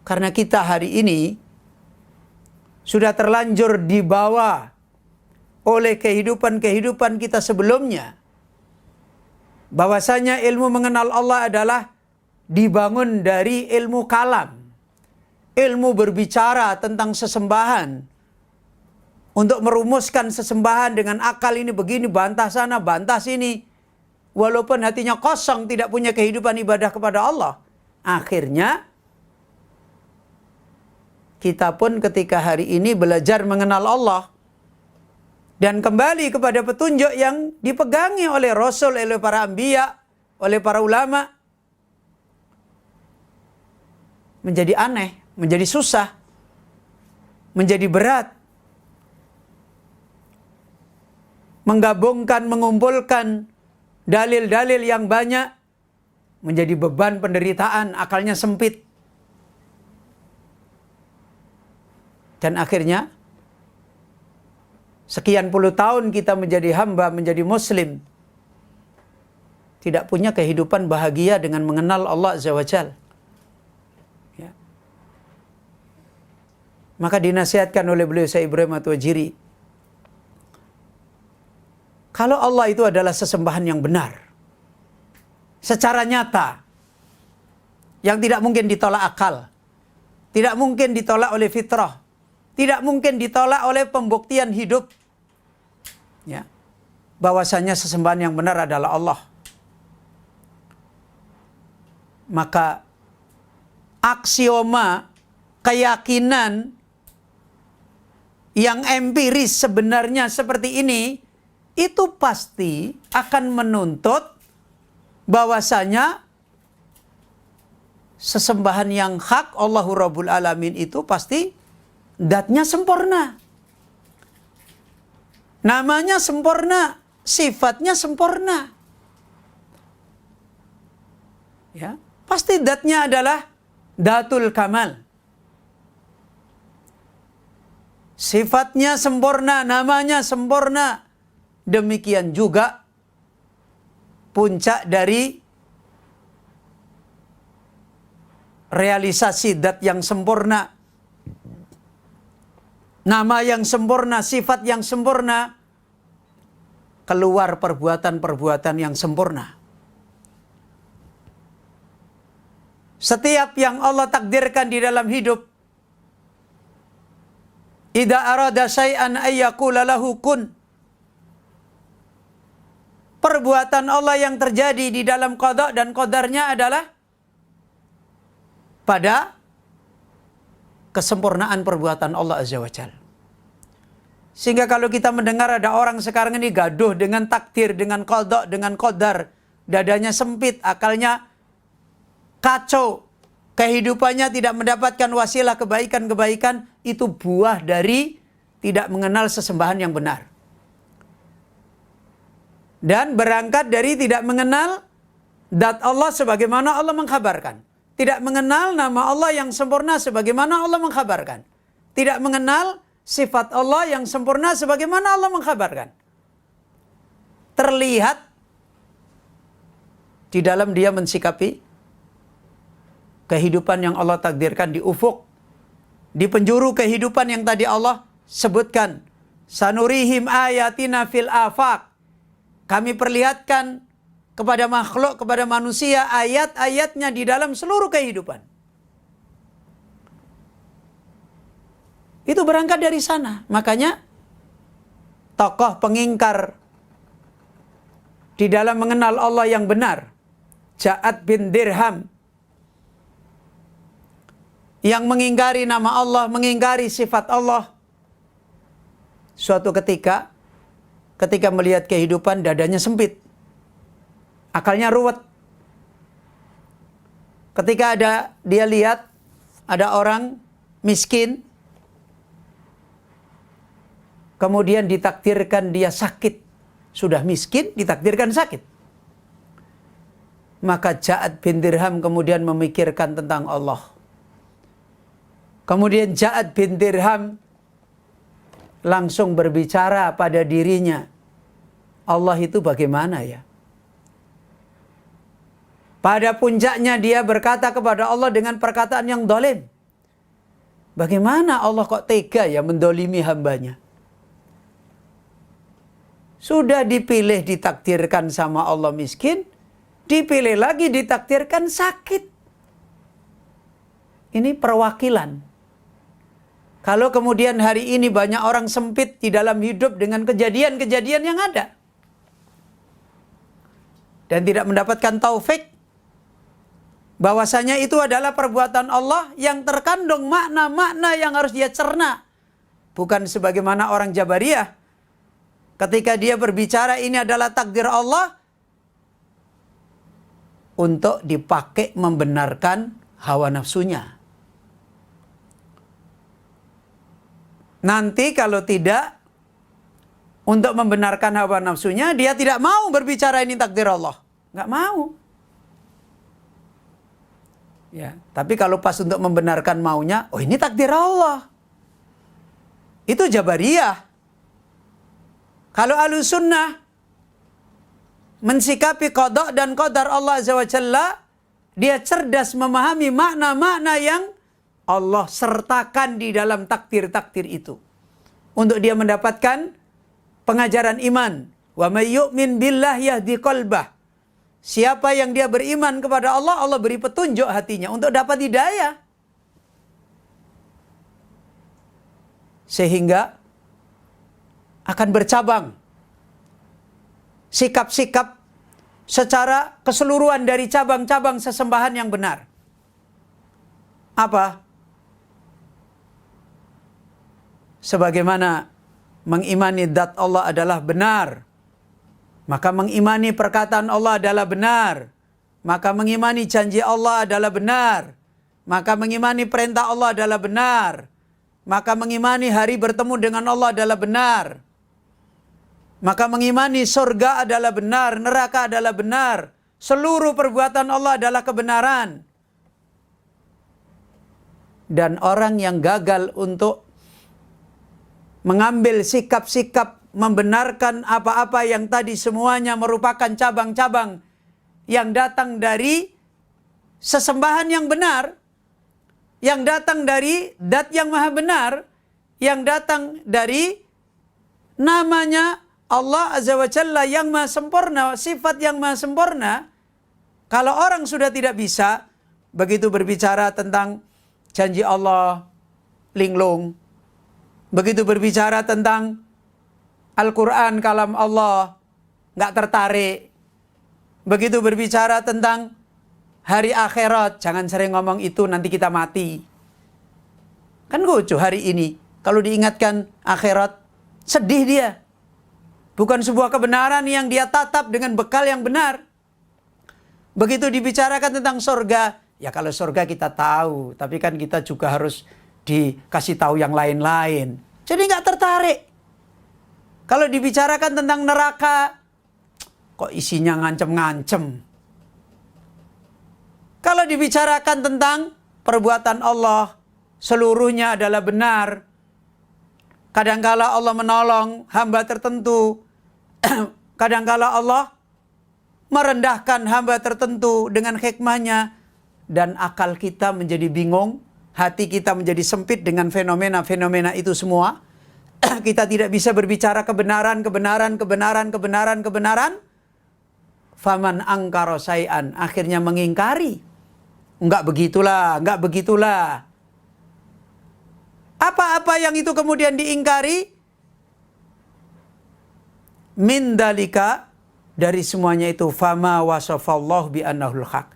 Karena kita hari ini sudah terlanjur dibawa oleh kehidupan-kehidupan kita sebelumnya, bahwasanya ilmu mengenal Allah adalah dibangun dari ilmu kalam, ilmu berbicara tentang sesembahan, untuk merumuskan sesembahan dengan akal ini begini, bantah sana, bantah sini. Walaupun hatinya kosong, tidak punya kehidupan ibadah kepada Allah. Akhirnya, kita pun ketika hari ini belajar mengenal Allah, dan kembali kepada petunjuk yang dipegangi oleh Rasul, oleh para anbiya, oleh para ulama, menjadi aneh, menjadi susah, menjadi berat. Menggabungkan, mengumpulkan dalil-dalil yang banyak menjadi beban penderitaan, akalnya sempit. Dan akhirnya sekian puluh tahun kita menjadi hamba, menjadi muslim, tidak punya kehidupan bahagia dengan mengenal Allah Azza wa Jalla. Ya. Maka dinasihatkan oleh beliau Syekh Ibrahim At-Tuwaijiri, kalau Allah itu adalah sesembahan yang benar, secara nyata, yang tidak mungkin ditolak akal, tidak mungkin ditolak oleh fitrah, tidak mungkin ditolak oleh pembuktian hidup, ya, bahwasanya sesembahan yang benar adalah Allah. Maka aksioma keyakinan yang empiris sebenarnya seperti ini, itu pasti akan menuntut bahwasanya sesembahan yang hak Allahu Rabbul Alamin itu pasti zatnya sempurna, namanya sempurna, sifatnya sempurna. Ya, pasti zatnya adalah Datul Kamal. Sifatnya sempurna, namanya sempurna. Demikian juga puncak dari realisasi zat yang sempurna, nama yang sempurna, sifat yang sempurna, keluar perbuatan-perbuatan yang sempurna. Setiap yang Allah takdirkan di dalam hidup, idza arada syai'an ayyaqula lahu kun, perbuatan Allah yang terjadi di dalam qada dan qadarnya adalah pada kesempurnaan perbuatan Allah Azza wa Jalla. Sehingga kalau kita mendengar ada orang sekarang ini gaduh dengan takdir, dengan qada, dengan qadar, dadanya sempit, akalnya kacau, kehidupannya tidak mendapatkan wasilah kebaikan-kebaikan, itu buah dari tidak mengenal sesembahan yang benar. Dan berangkat dari tidak mengenal zat Allah sebagaimana Allah mengkhabarkan. Tidak mengenal nama Allah yang sempurna sebagaimana Allah mengkhabarkan. Tidak mengenal sifat Allah yang sempurna sebagaimana Allah mengkhabarkan. Terlihat di dalam dia mensikapi kehidupan yang Allah takdirkan di ufuk, di penjuru kehidupan yang tadi Allah sebutkan. Sanurihim ayatina fil afaq. Kami perlihatkan kepada makhluk, kepada manusia ayat-ayatnya di dalam seluruh kehidupan. Itu berangkat dari sana. Makanya tokoh pengingkar di dalam mengenal Allah yang benar, Ja'ad bin Dirham, yang mengingkari nama Allah, mengingkari sifat Allah, suatu ketika melihat kehidupan, dadanya sempit, akalnya ruwet. Ketika dia lihat ada orang miskin, kemudian ditakdirkan dia sakit. Sudah miskin, ditakdirkan sakit. Maka Ja'ad bin Dirham kemudian memikirkan tentang Allah. Kemudian Ja'ad bin Dirham langsung berbicara pada dirinya, Allah itu bagaimana ya? Pada puncaknya dia berkata kepada Allah dengan perkataan yang dolim. Bagaimana Allah kok tega ya mendolimi hambanya? Sudah dipilih ditakdirkan sama Allah miskin, dipilih lagi ditakdirkan sakit. Ini perwakilan. Kalau kemudian hari ini banyak orang sempit di dalam hidup dengan kejadian-kejadian yang ada, dan tidak mendapatkan taufik, bahwasanya itu adalah perbuatan Allah yang terkandung makna-makna yang harus dia cerna. Bukan sebagaimana orang Jabariyah, ketika dia berbicara ini adalah takdir Allah, untuk dipakai membenarkan hawa nafsunya. Nanti kalau tidak, untuk membenarkan hawa nafsunya, dia tidak mau berbicara ini takdir Allah. Nggak mau. Ya, tapi kalau pas untuk membenarkan maunya, oh ini takdir Allah. Itu Jabariyah. Kalau Ahlussunnah mensikapi qada dan qadar Allah Azza wa Jalla, dia cerdas memahami makna-makna yang Allah sertakan di dalam takdir-takdir itu. Untuk dia mendapatkan pengajaran iman. Wa may yu'min billah yahdi qalbah. Siapa yang dia beriman kepada Allah, Allah beri petunjuk hatinya untuk dapat hidayah. Sehingga akan bercabang sikap-sikap secara keseluruhan dari cabang-cabang sesembahan yang benar. Apa? Sebagaimana mengimani zat Allah adalah benar, maka mengimani perkataan Allah adalah benar, maka mengimani janji Allah adalah benar, maka mengimani perintah Allah adalah benar, maka mengimani hari bertemu dengan Allah adalah benar, maka mengimani surga adalah benar, neraka adalah benar, seluruh perbuatan Allah adalah kebenaran. Dan orang yang gagal untuk mengambil sikap-sikap membenarkan apa-apa yang tadi semuanya merupakan cabang-cabang yang datang dari sesembahan yang benar, yang datang dari zat yang maha benar, yang datang dari namanya Allah Azza wa Jalla yang maha sempurna, sifat yang maha sempurna. Kalau orang sudah tidak bisa begitu berbicara tentang janji Allah linglung, begitu berbicara tentang Al-Quran kalam Allah nggak tertarik, begitu berbicara tentang hari akhirat jangan sering ngomong itu nanti kita mati. Kan lucu hari ini kalau diingatkan akhirat sedih dia. Bukan sebuah kebenaran yang dia tatap dengan bekal yang benar. Begitu dibicarakan tentang surga, ya kalau surga kita tahu, tapi kan kita juga harus dikasih tahu yang lain-lain. Jadi nggak tertarik. Kalau dibicarakan tentang neraka, kok isinya ngancem-ngancem. Kalau dibicarakan tentang perbuatan Allah, seluruhnya adalah benar. Kadangkala Allah menolong hamba tertentu. Kadangkala Allah merendahkan hamba tertentu dengan hikmahnya. Dan akal kita menjadi bingung. Hati kita menjadi sempit dengan fenomena-fenomena itu semua. Kita tidak bisa berbicara kebenaran. Faman angkara syai'an. Akhirnya mengingkari. Enggak begitulah. Apa-apa yang itu kemudian diingkari, min dalika, dari semuanya itu, fama wasafallahu bi annahul haq.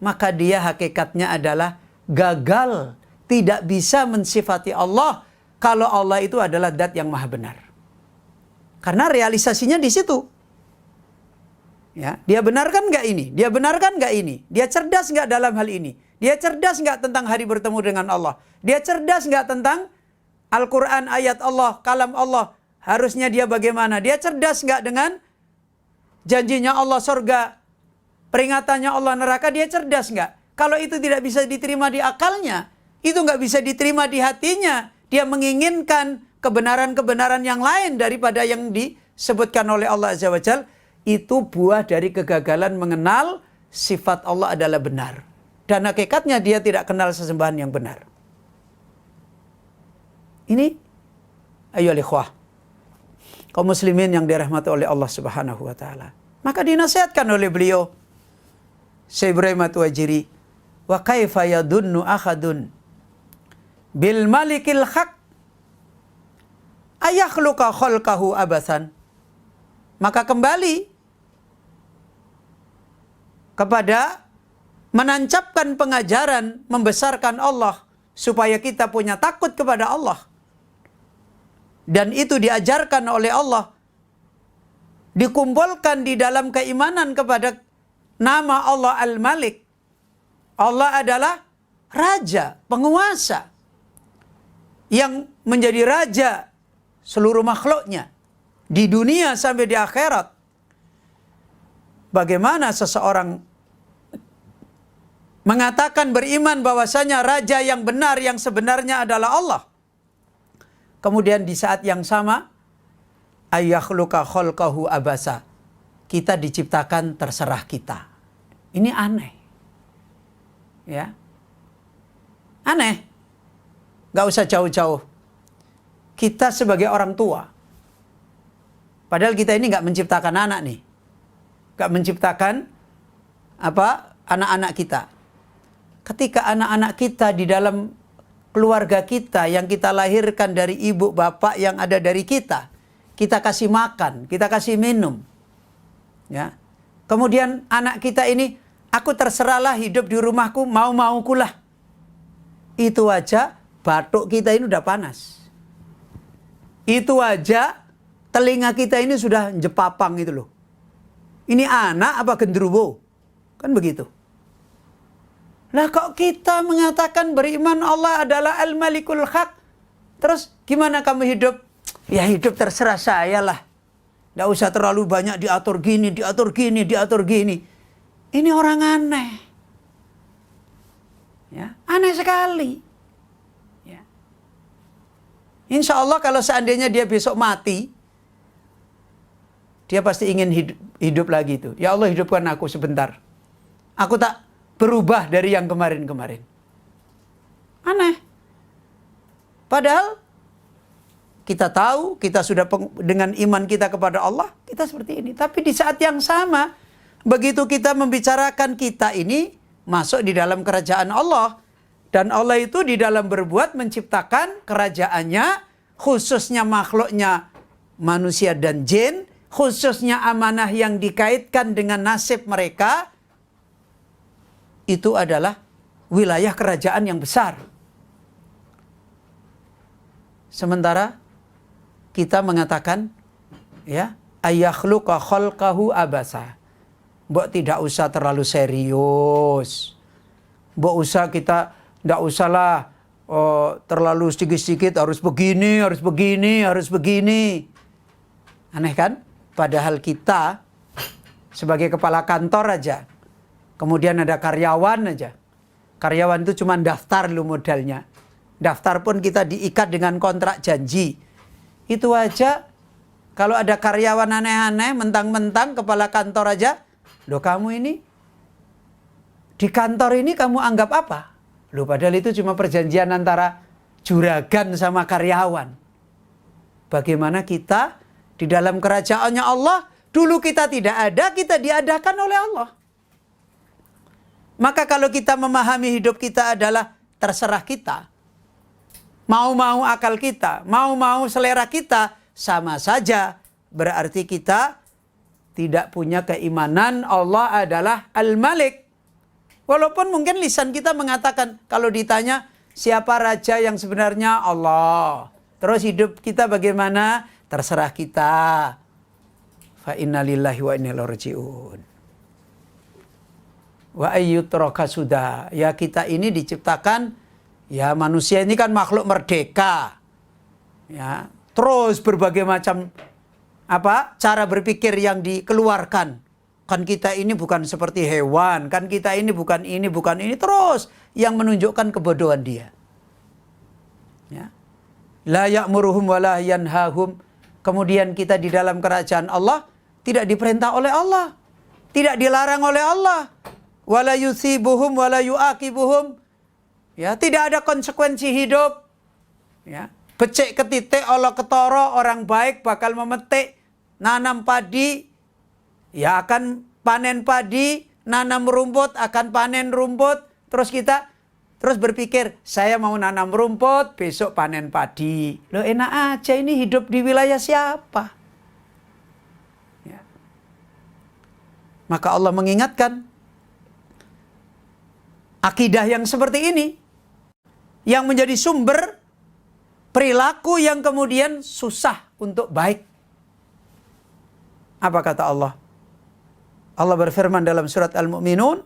Maka dia hakikatnya adalah gagal, tidak bisa mensifati Allah kalau Allah itu adalah zat yang maha benar. Karena realisasinya di situ. Ya, dia benarkan nggak ini? Dia benarkan nggak ini? Dia cerdas nggak dalam hal ini? Dia cerdas nggak tentang hari bertemu dengan Allah? Dia cerdas nggak tentang Al-Quran, ayat Allah, kalam Allah? Harusnya dia bagaimana? Dia cerdas nggak dengan janjinya Allah surga, peringatannya Allah neraka? Dia cerdas nggak? Kalau itu tidak bisa diterima di akalnya, itu nggak bisa diterima di hatinya, dia menginginkan kebenaran-kebenaran yang lain daripada yang disebutkan oleh Allah Azza wa Jalla, itu buah dari kegagalan mengenal sifat Allah adalah benar. Dan hakikatnya dia tidak kenal sesembahan yang benar. Ini, ayo ikhwah, kaum muslimin yang dirahmati oleh Allah Subhanahu wa taala. Maka dinasihatkan oleh beliau Syekh Ibrahim At-Tuwaijiri, wa kaifa yadunnu akhadun bil malikil haq ayakhluqa khalqahu abasan. Maka kembali kepada menancapkan pengajaran membesarkan Allah supaya kita punya takut kepada Allah. Dan itu diajarkan oleh Allah, dikumpulkan di dalam keimanan kepada nama Allah Al-Malik. Allah adalah raja, penguasa yang menjadi raja seluruh makhluknya di dunia sampai di akhirat. Bagaimana seseorang mengatakan beriman bahwasanya raja yang benar yang sebenarnya adalah Allah, kemudian di saat yang sama ayakhluqa khalqahu abasa, kita diciptakan terserah kita. Ini aneh. Ya. Aneh. Gak usah jauh-jauh. Kita sebagai orang tua, padahal kita ini gak menciptakan anak nih. Gak menciptakan anak-anak kita. Ketika anak-anak kita di dalam keluarga kita yang kita lahirkan dari ibu bapak yang ada dari kita kasih makan, kita kasih minum. Ya. Kemudian anak kita ini, aku terserahlah hidup di rumahku, mau-maukulah. Itu aja batuk kita ini udah panas. Itu aja telinga kita ini sudah jepapang gitu loh. Ini anak apa gendruwo? Kan begitu. Nah kok kita mengatakan beriman Allah adalah Al-Malikul Haq, terus gimana kamu hidup? Ya hidup terserah saya lah. Nggak usah terlalu banyak diatur gini, diatur gini, diatur gini. Ini orang aneh. Ya, aneh sekali. Ya. Insya Allah kalau seandainya dia besok mati, dia pasti ingin hidup lagi itu. Ya Allah, hidupkan aku sebentar. Aku tak berubah dari yang kemarin-kemarin. Aneh. Padahal kita tahu, kita sudah dengan iman kita kepada Allah, kita seperti ini. Tapi di saat yang sama, begitu kita membicarakan kita ini masuk di dalam kerajaan Allah. Dan Allah itu di dalam berbuat menciptakan kerajaannya, khususnya makhluknya manusia dan jin, khususnya amanah yang dikaitkan dengan nasib mereka, itu adalah wilayah kerajaan yang besar. Sementara kita mengatakan, ya, ayakhluqa khalqahu abasa. Mbok tidak usah terlalu serius. Mbok usah kita, tidak usahlah terlalu sedikit-sedikit harus begini, harus begini, harus begini. Aneh kan? Padahal kita sebagai kepala kantor aja, kemudian ada karyawan aja. Karyawan itu cuma daftar lu modalnya. Daftar pun kita diikat dengan kontrak janji. Itu aja, kalau ada karyawan aneh-aneh, mentang-mentang kepala kantor aja, loh kamu ini, di kantor ini kamu anggap apa? Loh padahal itu cuma perjanjian antara juragan sama karyawan. Bagaimana kita di dalam kerajaannya Allah, dulu kita tidak ada, kita diadakan oleh Allah. Maka kalau kita memahami hidup kita adalah terserah kita, mau-mau akal kita, mau-mau selera kita, sama saja berarti kita tidak punya keimanan Allah adalah Al-Malik. Walaupun mungkin lisan kita mengatakan, kalau ditanya siapa raja yang sebenarnya, Allah. Terus hidup kita bagaimana? Terserah kita. fa inna lillahi wa inna ilaihi raji'un. Wa ayyutraka sudah. Ya kita ini diciptakan, ya manusia ini kan makhluk merdeka. Ya, terus berbagai macam cara berpikir yang dikeluarkan. Kan kita ini bukan seperti hewan, kan kita ini bukan ini, bukan ini, terus yang menunjukkan kebodohan dia. Ya. La ya'muruhum wa la yanhahum. Kemudian kita di dalam kerajaan Allah tidak diperintah oleh Allah, tidak dilarang oleh Allah. Wala yusibuhum wala yuaqibuhum. Ya, tidak ada konsekuensi hidup. Ya. Becek ketitik, Allah ketoro, orang baik bakal memetik, nanam padi, ya akan panen padi, nanam rumput, akan panen rumput. Terus kita berpikir, saya mau nanam rumput, besok panen padi. Loh enak aja, ini hidup di wilayah siapa? Ya. Maka Allah mengingatkan, akidah yang seperti ini, yang menjadi sumber perilaku yang kemudian susah untuk baik. Apa kata Allah? Allah berfirman dalam surat Al-Mu'minun,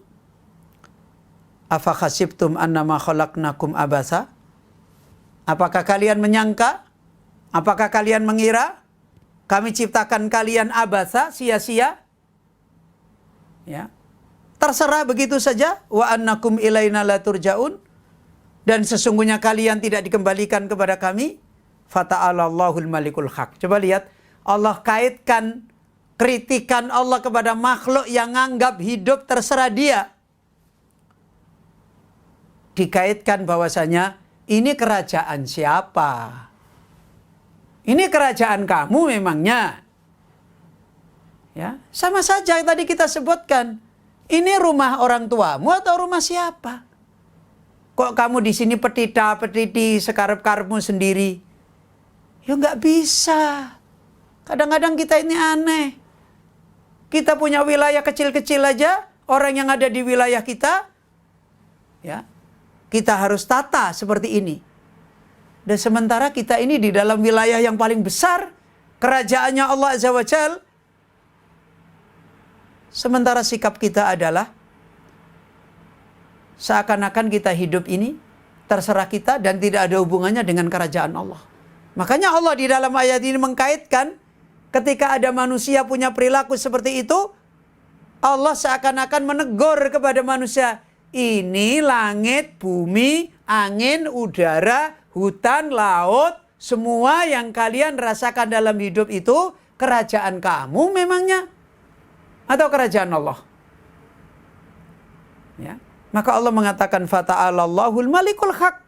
afa khasibtum annama khalaqnakum abasa? Apakah kalian menyangka? Apakah kalian mengira kami ciptakan kalian abasa, sia-sia? Ya. Terserah begitu saja. Wa annakum ilaina la turja'un. Dan sesungguhnya kalian tidak dikembalikan kepada kami. Fata'alallahul malikul haq. Coba lihat, Allah kaitkan kritikan Allah kepada makhluk yang anggap hidup terserah dia. Dikaitkan bahwasanya ini kerajaan siapa? Ini kerajaan kamu memangnya? Ya, sama saja yang tadi kita sebutkan. Ini rumah orang tuamu atau rumah siapa? Kok kamu di sini petita-petiti sekarep-karepmu sendiri? Ya nggak bisa. Kadang-kadang kita ini aneh. Kita punya wilayah kecil-kecil aja, orang yang ada di wilayah kita, ya, kita harus tata seperti ini. Dan sementara kita ini di dalam wilayah yang paling besar, kerajaannya Allah Azza wa Jalla. Sementara sikap kita adalah seakan-akan kita hidup ini terserah kita dan tidak ada hubungannya dengan kerajaan Allah. Makanya Allah di dalam ayat ini mengkaitkan ketika ada manusia punya perilaku seperti itu, Allah seakan-akan menegur kepada manusia, ini langit, bumi, angin, udara, hutan, laut, semua yang kalian rasakan dalam hidup itu kerajaan kamu memangnya? Atau kerajaan Allah? Ya. Maka Allah mengatakan fata'alallahul malikul haq.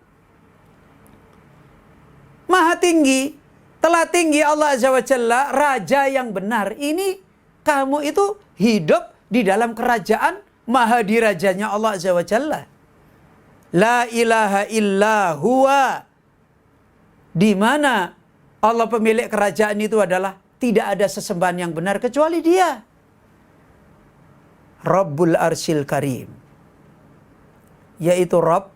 Maha tinggi, telah tinggi Allah Azza wa Jalla, raja yang benar. Ini kamu itu hidup di dalam kerajaan maha dirajanya Allah Azza wa Jalla. La ilaha illa huwa. Di mana Allah pemilik kerajaan itu adalah tidak ada sesembahan yang benar kecuali Dia. Rabbul Arsyil Karim, yaitu Rabb,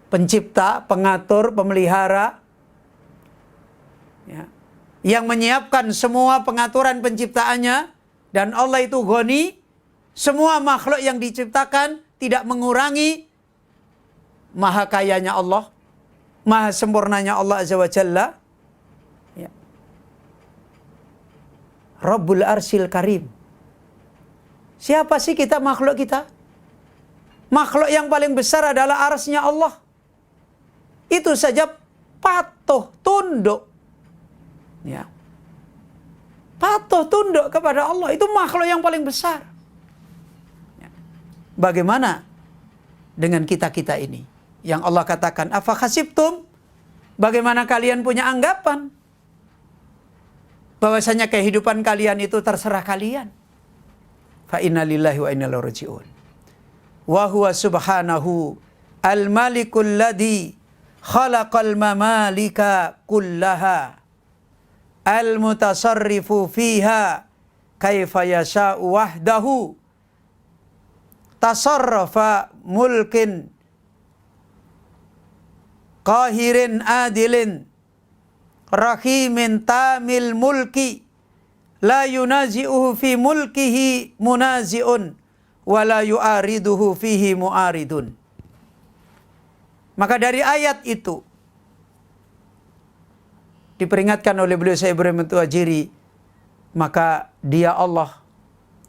pencipta, pengatur, pemelihara, ya, yang menyiapkan semua pengaturan penciptaannya. Dan Allah itu Ghani, semua makhluk yang diciptakan tidak mengurangi maha kayanya Allah, maha sempurnanya Allah Azza wa Jalla. Ya. Rabbul Arsyil Karim. Siapa sih kita, makhluk kita? Makhluk yang paling besar adalah arsy-Nya Allah. Itu saja patuh, tunduk. Ya. Patuh, tunduk kepada Allah. Itu makhluk yang paling besar. Ya. Bagaimana dengan kita-kita ini? Yang Allah katakan, afa khasibtum? Bagaimana kalian punya anggapan bahwasanya kehidupan kalian itu terserah kalian? Fa inna lillahi wa inna ilaihi raji'un. Wa huwa subhanahu al-malikul ladzi khalaqal mamalika kullaha al-mutasarrifu fiha kaifa yasha'u wahdahu tasarrafa mulkin qahirin adilin rahimin tamil mulki la yunazi'uhu fi mulkihi munazi'un wa la yu'ariduhu fihi mu'aridun. Maka dari ayat itu diperingatkan oleh beliau Syekh Ibrahim Tuajiri, maka dia Allah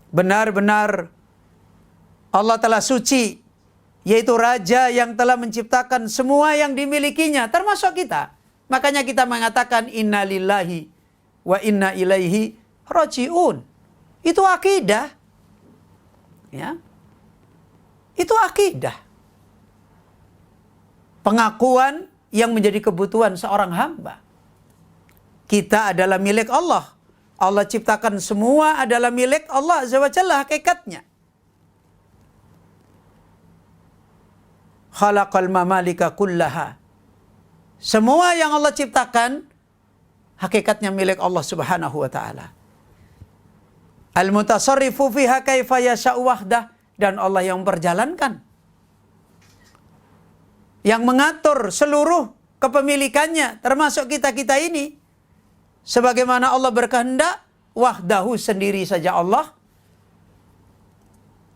benar-benar Allah telah suci, yaitu Raja yang telah menciptakan semua yang dimilikinya, termasuk kita. Makanya kita mengatakan inna lillahi wa inna ilaihi raji'un. Itu akidah. Ya. Itu akidah. Pengakuan yang menjadi kebutuhan seorang hamba. Kita adalah milik Allah. Allah ciptakan semua adalah milik Allah Azza wa Jalla hakikatnya. Khalaqal mamalika kullaha. Semua yang Allah ciptakan hakikatnya milik Allah Subhanahu wa taala. Al-mutasarrifu fiha kaifa yasha'u wahdah, dan Allah yang memperjalankan, yang mengatur seluruh kepemilikannya termasuk kita-kita ini sebagaimana Allah berkehendak, wahdahu sendiri saja Allah.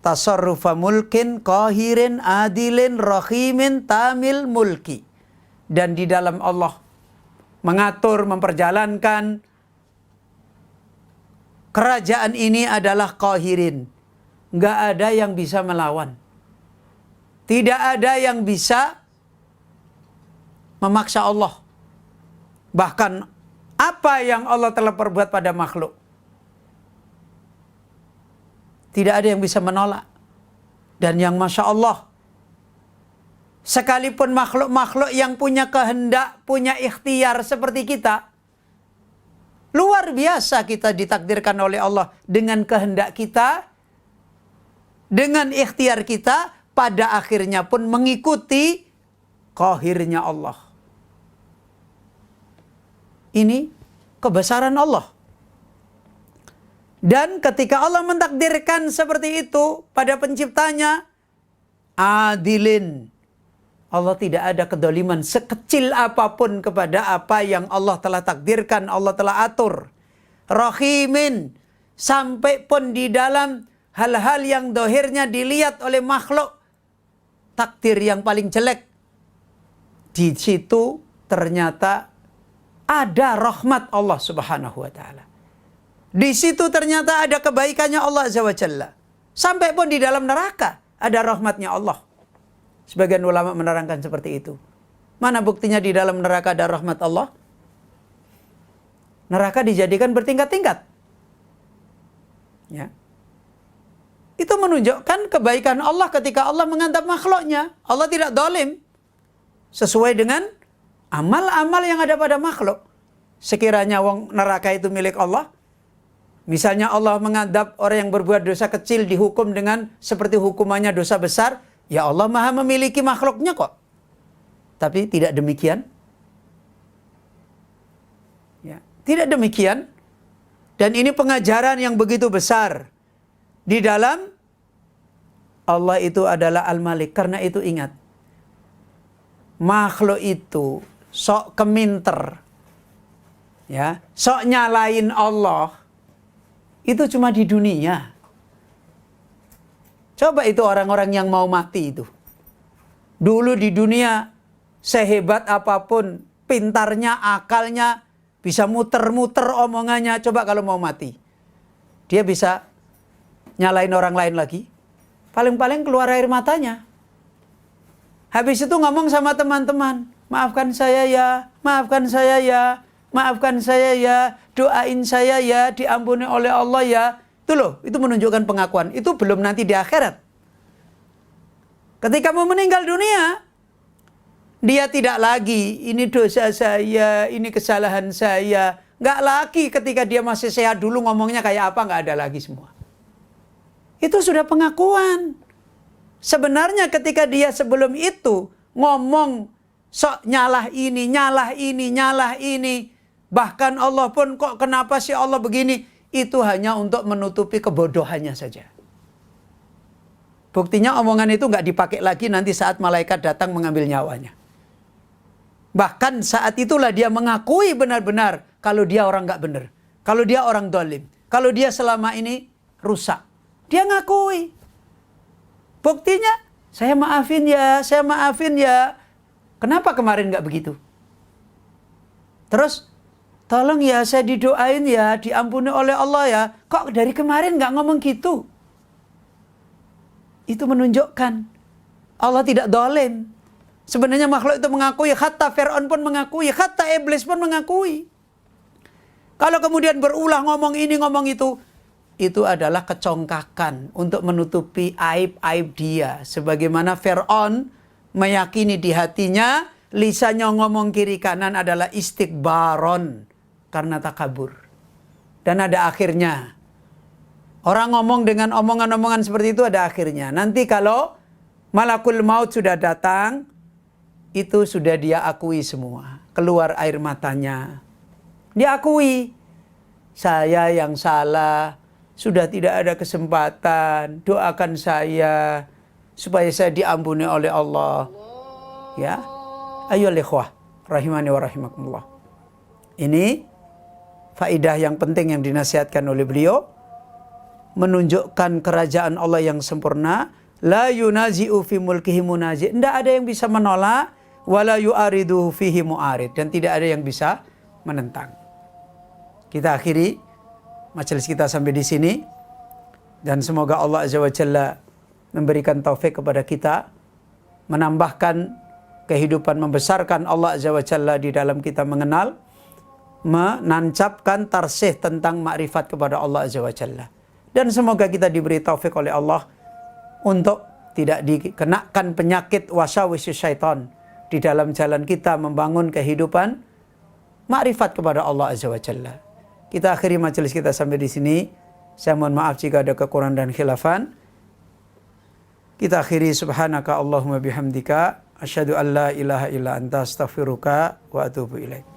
Tasarrufa mulkin qahirin adilin rahimin tamil mulki. Dan di dalam Allah mengatur, memperjalankan kerajaan ini adalah qahirin. Nggak ada yang bisa melawan. Tidak ada yang bisa memaksa Allah. Bahkan apa yang Allah telah perbuat pada makhluk, tidak ada yang bisa menolak. Dan yang Masya Allah, sekalipun makhluk-makhluk yang punya kehendak, punya ikhtiar seperti kita, luar biasa kita ditakdirkan oleh Allah dengan kehendak kita, dengan ikhtiar kita, pada akhirnya pun mengikuti qahirnya Allah. Ini kebesaran Allah. Dan ketika Allah mentakdirkan seperti itu pada penciptanya, adilin. Allah tidak ada kedoliman sekecil apapun kepada apa yang Allah telah takdirkan, Allah telah atur. Rahimin. Sampai pun di dalam hal-hal yang dohirnya dilihat oleh makhluk, takdir yang paling jelek, di situ ternyata ada rahmat Allah Subhanahu wa ta'ala. Di situ ternyata ada kebaikannya Allah Azza wa Jalla. Sampai pun di dalam neraka ada rahmatnya Allah. Sebagian ulama menerangkan seperti itu. Mana buktinya di dalam neraka ada rahmat Allah? Neraka dijadikan bertingkat-tingkat. Ya. Itu menunjukkan kebaikan Allah ketika Allah mengadab makhluknya. Allah tidak zalim. Sesuai dengan amal-amal yang ada pada makhluk. Sekiranya wong neraka itu milik Allah, misalnya Allah mengadab orang yang berbuat dosa kecil dihukum dengan seperti hukumannya dosa besar, ya Allah maha memiliki makhluknya kok. Tapi tidak demikian. Ya, tidak demikian. Dan ini pengajaran yang begitu besar. Di dalam Allah itu adalah Al-Malik. Karena itu ingat, makhluk itu sok keminter, ya, sok nyalain Allah, itu cuma di dunia. Coba itu orang-orang yang mau mati itu. Dulu di dunia, sehebat apapun, pintarnya, akalnya, bisa muter-muter omongannya. Coba kalau mau mati, dia bisa nyalain orang lain lagi. Paling-paling keluar air matanya. Habis itu ngomong sama teman-teman, maafkan saya ya, maafkan saya ya, maafkan saya ya, doain saya ya, diampuni oleh Allah ya. Itu loh, itu menunjukkan pengakuan. Itu belum nanti di akhirat. Ketika mau meninggal dunia, dia tidak lagi, ini dosa saya, ini kesalahan saya. Nggak lagi ketika dia masih sehat dulu ngomongnya kayak apa, nggak ada lagi semua. Itu sudah pengakuan. Sebenarnya ketika dia sebelum itu ngomong sok nyalah ini, nyalah ini, nyalah ini. Bahkan Allah pun kok kenapa sih Allah begini? Itu hanya untuk menutupi kebodohannya saja. Buktinya omongan itu nggak dipakai lagi nanti saat malaikat datang mengambil nyawanya. Bahkan saat itulah dia mengakui benar-benar kalau dia orang nggak benar. Kalau dia orang dolim. kalau dia selama ini rusak. Dia ngakui. Buktinya, saya maafin ya, saya maafin ya. Kenapa kemarin nggak begitu? Terus, tolong ya, saya didoain ya, diampuni oleh Allah ya. Kok dari kemarin nggak ngomong gitu? Itu menunjukkan Allah tidak dolim. Sebenarnya makhluk itu mengakui, hatta Fir'aun pun mengakui, hatta iblis pun mengakui. Kalau kemudian berulah ngomong ini, ngomong itu adalah kecongkakan untuk menutupi aib-aib dia. Sebagaimana Fir'aun meyakini di hatinya, lisannya ngomong kiri kanan adalah istikbaron karena takabur. Dan ada akhirnya. Orang ngomong dengan omongan-omongan seperti itu ada akhirnya. Nanti kalau malakul maut sudah datang, itu sudah dia akui semua. Keluar air matanya. Dia akui, saya yang salah, sudah tidak ada kesempatan, doakan saya supaya saya diampuni oleh Allah. Ya, ayolah ikhwah, rahimani wa rahimakumullah. Ini faidah yang penting yang dinasihatkan oleh beliau, menunjukkan kerajaan Allah yang sempurna. La yunazi'u fi mulkihi munazi'. Tidak ada yang bisa menolak, wala yu'ariduhu fihi mu'arid, dan tidak ada yang bisa menentang. Kita akhiri majelis kita sampai di sini, dan semoga Allah Azza wa Jalla memberikan taufik kepada kita, menambahkan kehidupan, membesarkan Allah Azza wa Jalla di dalam kita mengenal, menancapkan tarsih tentang makrifat kepada Allah Azza wa Jalla. Dan semoga kita diberi taufik oleh Allah untuk tidak dikenakan penyakit wasawis syaitan di dalam jalan kita membangun kehidupan makrifat kepada Allah Azza wa Jalla. Kita akhiri majelis kita sampai di sini. Saya mohon maaf jika ada kekurangan dan khilafan. Kita akhiri subhanaka Allahumma bihamdika asyhadu an la ilaha illa anta astaghfiruka wa atubu ilaik.